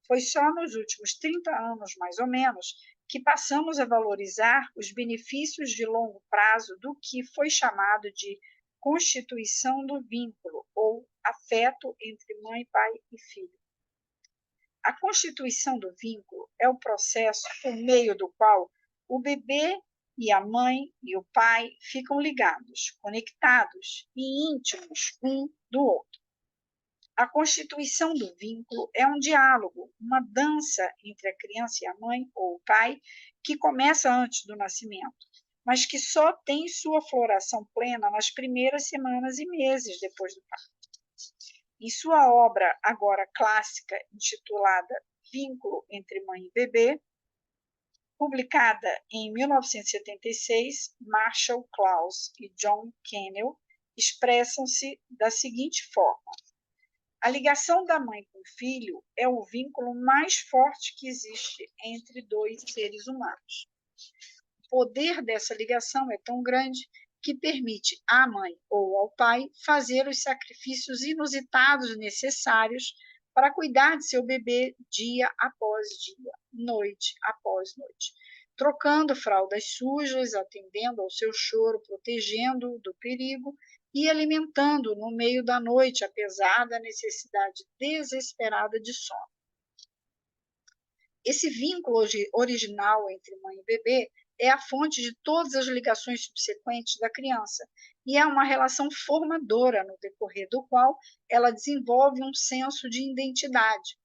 foi só nos últimos 30 anos, mais ou menos, que passamos a valorizar os benefícios de longo prazo do que foi chamado de constituição do vínculo, ou afeto entre mãe, pai e filho. A constituição do vínculo é o processo por meio do qual o bebê e a mãe e o pai ficam ligados, conectados e íntimos um do outro. A constituição do vínculo é um diálogo, uma dança entre a criança e a mãe ou o pai, que começa antes do nascimento, mas que só tem sua floração plena nas primeiras semanas e meses depois do parto. Em sua obra agora clássica, intitulada Vínculo entre Mãe e Bebê, publicada em 1976, Marshall Klaus e John Cannell expressam-se da seguinte forma: a ligação da mãe com o filho é o vínculo mais forte que existe entre dois seres humanos. O poder dessa ligação é tão grande que permite à mãe ou ao pai fazer os sacrifícios inusitados necessários para cuidar de seu bebê dia após dia, noite após noite, trocando fraldas sujas, atendendo ao seu choro, protegendo-o do perigo e alimentando no meio da noite, apesar da necessidade desesperada de sono. Esse vínculo original entre mãe e bebê é a fonte de todas as ligações subsequentes da criança e é uma relação formadora no decorrer do qual ela desenvolve um senso de identidade.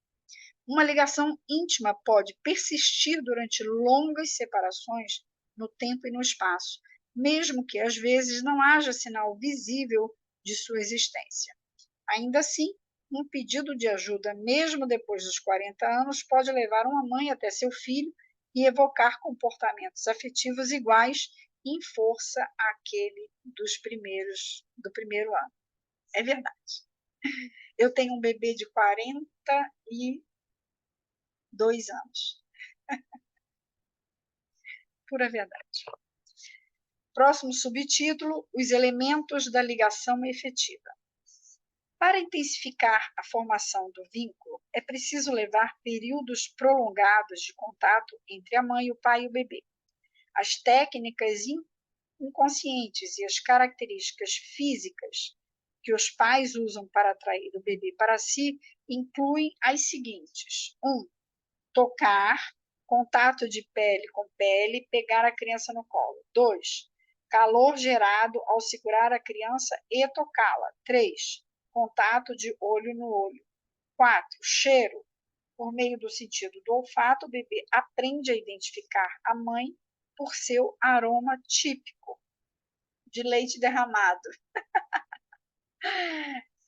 Uma ligação íntima pode persistir durante longas separações no tempo e no espaço, mesmo que às vezes não haja sinal visível de sua existência. Ainda assim, um pedido de ajuda, mesmo depois dos 40 anos, pode levar uma mãe até seu filho e evocar comportamentos afetivos iguais em força àquele do primeiro ano. É verdade. Eu tenho um bebê de 42 anos. Pura verdade. Próximo subtítulo: os elementos da ligação efetiva. Para intensificar a formação do vínculo, é preciso levar períodos prolongados de contato entre a mãe, o pai e o bebê. As técnicas inconscientes e as características físicas que os pais usam para atrair o bebê para si incluem as seguintes: 1. Tocar, contato de pele com pele, pegar a criança no colo. 2. Calor gerado ao segurar a criança e tocá-la. 3. Contato de olho no olho. 4. Cheiro. Por meio do sentido do olfato, o bebê aprende a identificar a mãe por seu aroma típico de leite derramado.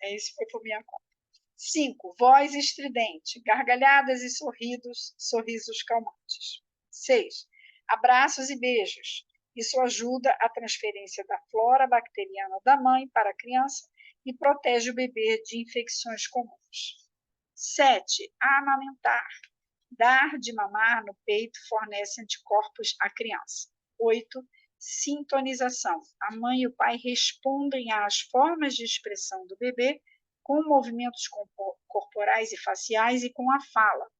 Isso foi por minha conta. 5. Voz estridente, gargalhadas e sorrisos calmantes. 6. Abraços e beijos. Isso ajuda a transferência da flora bacteriana da mãe para a criança e protege o bebê de infecções comuns. 7. Amamentar. Dar de mamar no peito fornece anticorpos à criança. 8. Sintonização. A mãe e o pai respondem às formas de expressão do bebê com movimentos corporais e faciais e com a fala.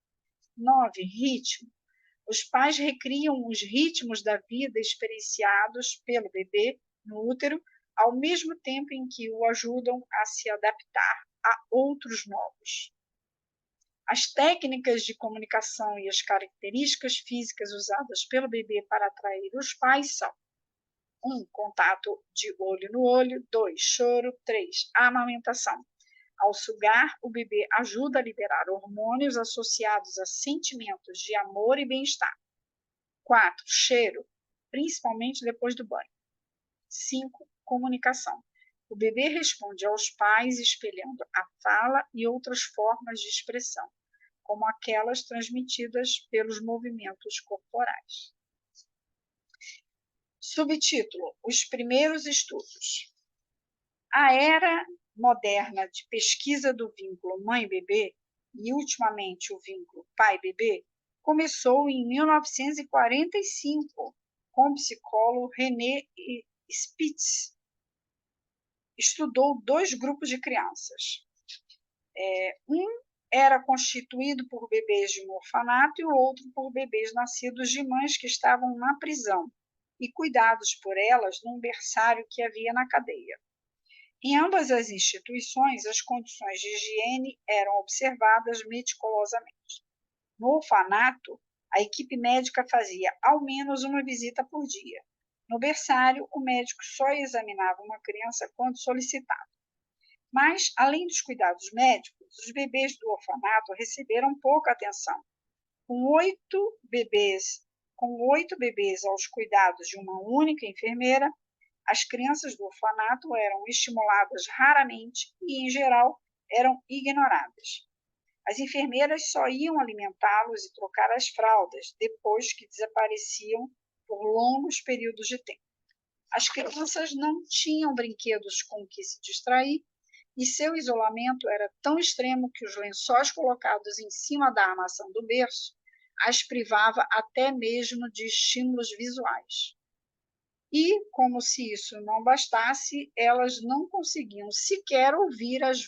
9. Ritmo. Os pais recriam os ritmos da vida experienciados pelo bebê no útero, ao mesmo tempo em que o ajudam a se adaptar a outros novos. As técnicas de comunicação e as características físicas usadas pelo bebê para atrair os pais são: 1. Contato de olho no olho. 2. Choro. 3. Amamentação. Ao sugar, o bebê ajuda a liberar hormônios associados a sentimentos de amor e bem-estar. 4. Cheiro, principalmente depois do banho. 5. Comunicação. O bebê responde aos pais espelhando a fala e outras formas de expressão, como aquelas transmitidas pelos movimentos corporais. Subtítulo: os primeiros estudos. A era moderna de pesquisa do vínculo mãe-bebê e, ultimamente, o vínculo pai-bebê começou em 1945 com o psicólogo René Spitz. Estudou 2 grupos de crianças. Um era constituído por bebês de um orfanato e o outro por bebês nascidos de mães que estavam na prisão e cuidados por elas num berçário que havia na cadeia. Em ambas as instituições, as condições de higiene eram observadas meticulosamente. No orfanato, a equipe médica fazia ao menos uma visita por dia. No berçário, o médico só examinava uma criança quando solicitado. Mas, além dos cuidados médicos, os bebês do orfanato receberam pouca atenção. Com oito bebês aos cuidados de uma única enfermeira, as crianças do orfanato eram estimuladas raramente e, em geral, eram ignoradas. As enfermeiras só iam alimentá-los e trocar as fraldas depois que desapareciam por longos períodos de tempo. As crianças não tinham brinquedos com que se distrair e seu isolamento era tão extremo que os lençóis colocados em cima da armação do berço as privava até mesmo de estímulos visuais. E, como se isso não bastasse, elas não conseguiam sequer ouvir as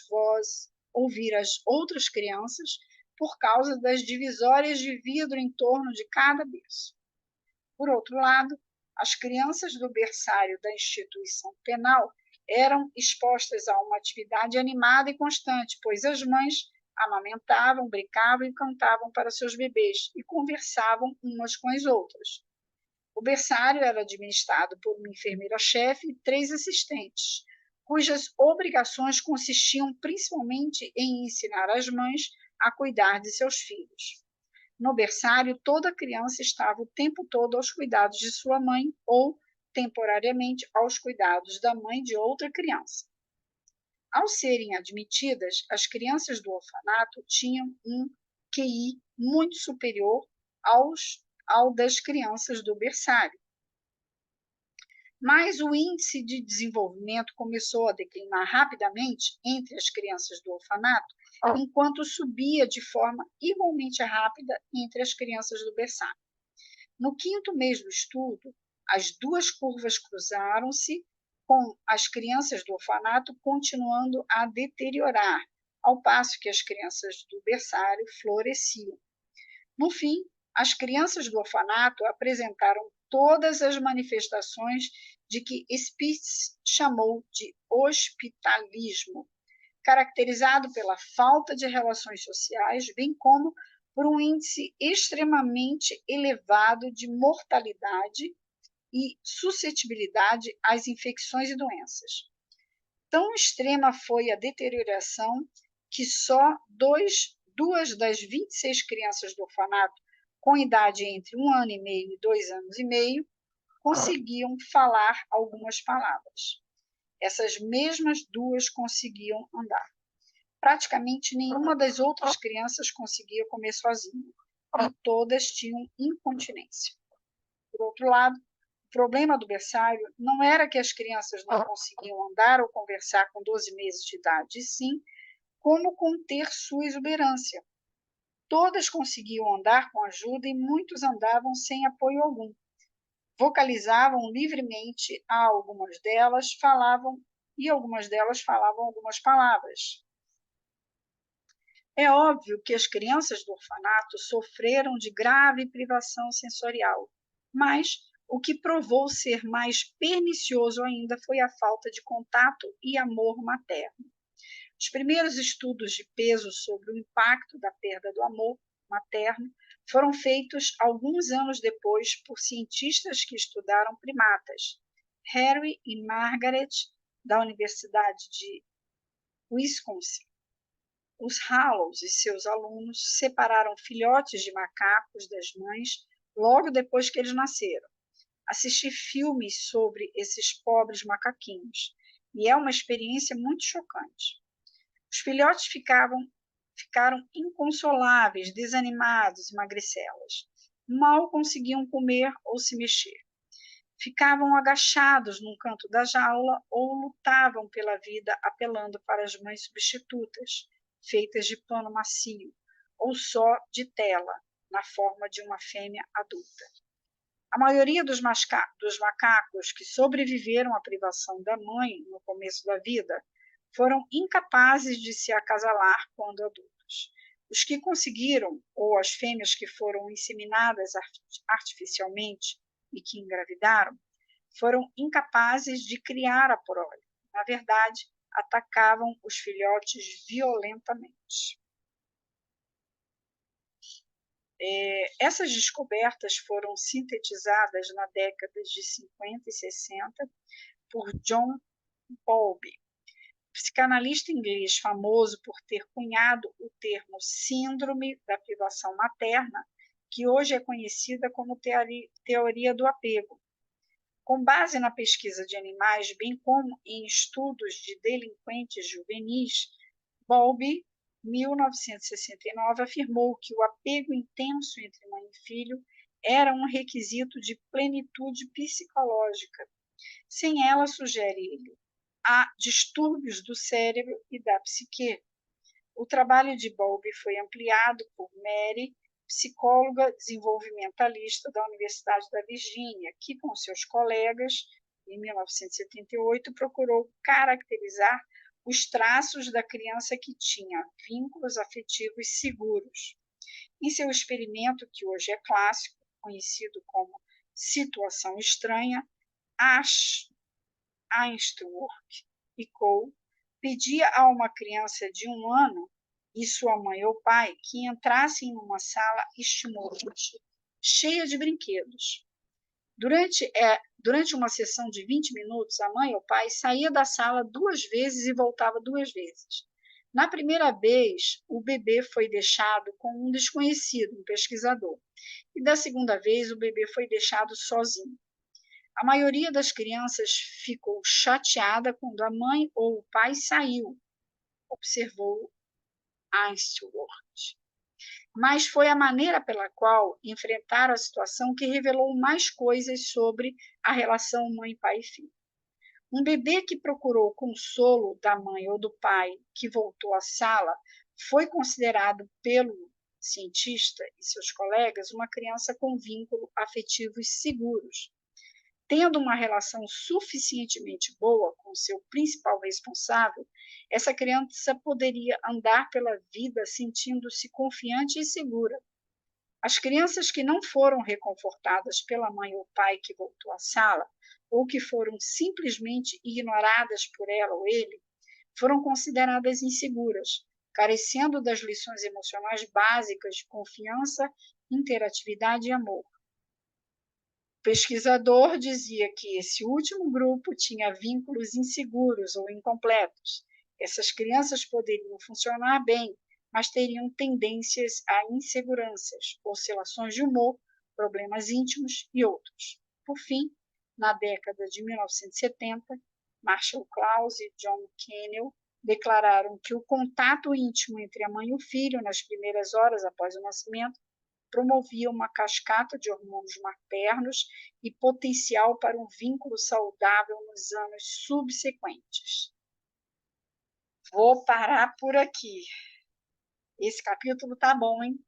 outras crianças por causa das divisórias de vidro em torno de cada berço. Por outro lado, as crianças do berçário da instituição penal eram expostas a uma atividade animada e constante, pois as mães amamentavam, brincavam e cantavam para seus bebês e conversavam umas com as outras. O berçário era administrado por uma enfermeira-chefe e 3 assistentes, cujas obrigações consistiam principalmente em ensinar as mães a cuidar de seus filhos. No berçário, toda criança estava o tempo todo aos cuidados de sua mãe ou, temporariamente, aos cuidados da mãe de outra criança. Ao serem admitidas, as crianças do orfanato tinham um QI muito superior ao das crianças do berçário. Mas o índice de desenvolvimento começou a declinar rapidamente entre as crianças do orfanato, enquanto subia de forma igualmente rápida entre as crianças do berçário. No 5º mês do estudo, as duas curvas cruzaram-se, com as crianças do orfanato continuando a deteriorar, ao passo que as crianças do berçário floresciam. No fim, as crianças do orfanato apresentaram todas as manifestações de que Spitz chamou de hospitalismo, caracterizado pela falta de relações sociais, bem como por um índice extremamente elevado de mortalidade e suscetibilidade às infecções e doenças. Tão extrema foi a deterioração que só duas das 26 crianças do orfanato, com idade entre 1 ano e meio e 2 anos e meio, conseguiam falar algumas palavras. Essas mesmas duas conseguiam andar. Praticamente nenhuma das outras crianças conseguia comer sozinha, e todas tinham incontinência. Por outro lado, o problema do berçário não era que as crianças não conseguiam andar ou conversar com 12 meses de idade, e sim como conter sua exuberância. Todas conseguiam andar com ajuda e muitos andavam sem apoio algum. Vocalizavam livremente, algumas delas falavam algumas palavras. É óbvio que as crianças do orfanato sofreram de grave privação sensorial, mas o que provou ser mais pernicioso ainda foi a falta de contato e amor materno. Os primeiros estudos de peso sobre o impacto da perda do amor materno foram feitos alguns anos depois por cientistas que estudaram primatas, Harry e Margaret, da Universidade de Wisconsin. Os Hallows e seus alunos separaram filhotes de macacos das mães logo depois que eles nasceram. Assisti filmes sobre esses pobres macaquinhos e é uma experiência muito chocante. Os filhotes ficaram inconsoláveis, desanimados e magricelas. Mal conseguiam comer ou se mexer. Ficavam agachados num canto da jaula ou lutavam pela vida apelando para as mães substitutas, feitas de pano macio, ou só de tela, na forma de uma fêmea adulta. A maioria dos macacos que sobreviveram à privação da mãe no começo da vida foram incapazes de se acasalar quando adultos. Os que conseguiram, ou as fêmeas que foram inseminadas artificialmente e que engravidaram, foram incapazes de criar a prole. Na verdade, atacavam os filhotes violentamente. Essas descobertas foram sintetizadas na década de 50 e 60 por John Bowlby, psicanalista inglês famoso por ter cunhado o termo síndrome da privação materna, que hoje é conhecida como teoria do apego. Com base na pesquisa de animais, bem como em estudos de delinquentes juvenis, Bowlby, 1969, afirmou que o apego intenso entre mãe e filho era um requisito de plenitude psicológica. Sem ela, sugere ele, há distúrbios do cérebro e da psique. O trabalho de Bowlby foi ampliado por Mary, psicóloga desenvolvimentalista da Universidade da Virgínia, que, com seus colegas, em 1978, procurou caracterizar os traços da criança que tinha vínculos afetivos seguros. Em seu experimento, que hoje é clássico, conhecido como situação estranha, Ainsworth e Cole pedia a uma criança de 1 ano e sua mãe ou pai que entrassem numa sala estimulante, cheia de brinquedos. Durante uma sessão de 20 minutos, a mãe ou pai saía da sala 2 vezes e voltava 2 vezes. Na primeira vez, o bebê foi deixado com um desconhecido, um pesquisador, e da segunda vez, o bebê foi deixado sozinho. A maioria das crianças ficou chateada quando a mãe ou o pai saiu, observou Ainsworth. Mas foi a maneira pela qual enfrentaram a situação que revelou mais coisas sobre a relação mãe, pai e filho. Um bebê que procurou consolo da mãe ou do pai que voltou à sala foi considerado pelo cientista e seus colegas uma criança com vínculos afetivos seguros. Tendo uma relação suficientemente boa com seu principal responsável, essa criança poderia andar pela vida sentindo-se confiante e segura. As crianças que não foram reconfortadas pela mãe ou pai que voltou à sala, ou que foram simplesmente ignoradas por ela ou ele, foram consideradas inseguras, carecendo das lições emocionais básicas de confiança, interatividade e amor. O pesquisador dizia que esse último grupo tinha vínculos inseguros ou incompletos. Essas crianças poderiam funcionar bem, mas teriam tendências a inseguranças, oscilações de humor, problemas íntimos e outros. Por fim, na década de 1970, Marshall Klaus e John Cannell declararam que o contato íntimo entre a mãe e o filho nas primeiras horas após o nascimento promovia uma cascata de hormônios maternos e potencial para um vínculo saudável nos anos subsequentes. Vou parar por aqui. Esse capítulo tá bom, hein?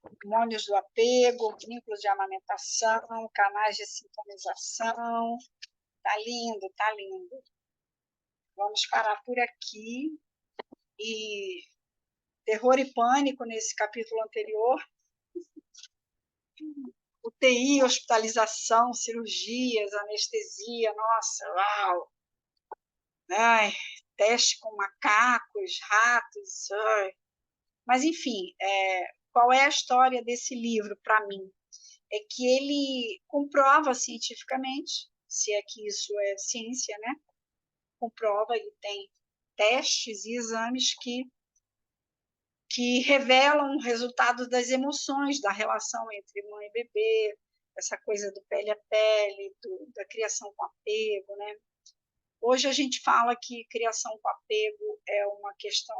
Hormônios do apego, vínculos de amamentação, canais de sintonização. Tá lindo, tá lindo. Vamos parar por aqui. E terror e pânico nesse capítulo anterior. UTI, hospitalização, cirurgias, anestesia, nossa, uau! Ai, teste com macacos, ratos, ai. Mas, enfim, qual é a história desse livro para mim? É que ele comprova cientificamente, se é que isso é ciência, né? Comprova, ele tem testes e exames que revelam o resultado das emoções, da relação entre mãe e bebê, essa coisa do pele a pele, da criação com apego, né? Hoje a gente fala que criação com apego é uma questão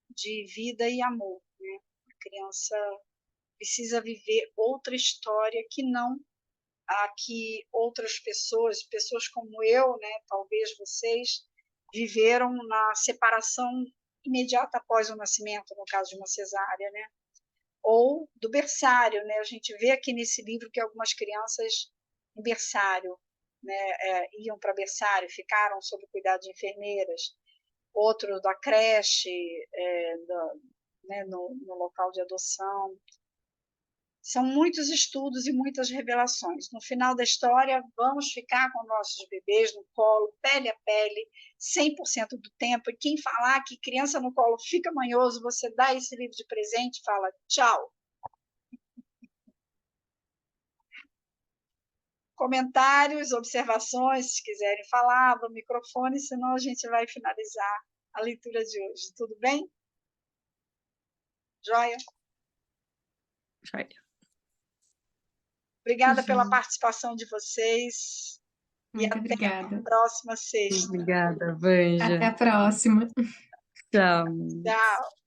de vida e amor, né? A criança precisa viver outra história que não a que outras pessoas como eu, né, talvez vocês, viveram na separação imediata após o nascimento, no caso de uma cesárea, né? Ou do berçário, né? A gente vê aqui nesse livro que algumas crianças em berçário, né, iam para berçário, ficaram sob cuidado de enfermeiras, outros da creche, né, no local de adoção. São muitos estudos e muitas revelações. No final da história, vamos ficar com nossos bebês no colo, pele a pele, 100% do tempo. E quem falar que criança no colo fica manhoso, você dá esse livro de presente e fala tchau. comentários, observações, se quiserem falar no microfone, senão a gente vai finalizar a leitura de hoje. Tudo bem? Joia? Joia. Obrigada pela participação de vocês. Muito E até obrigada. a próxima sexta. Obrigada, Vanja. Até a próxima. Tchau. Tchau.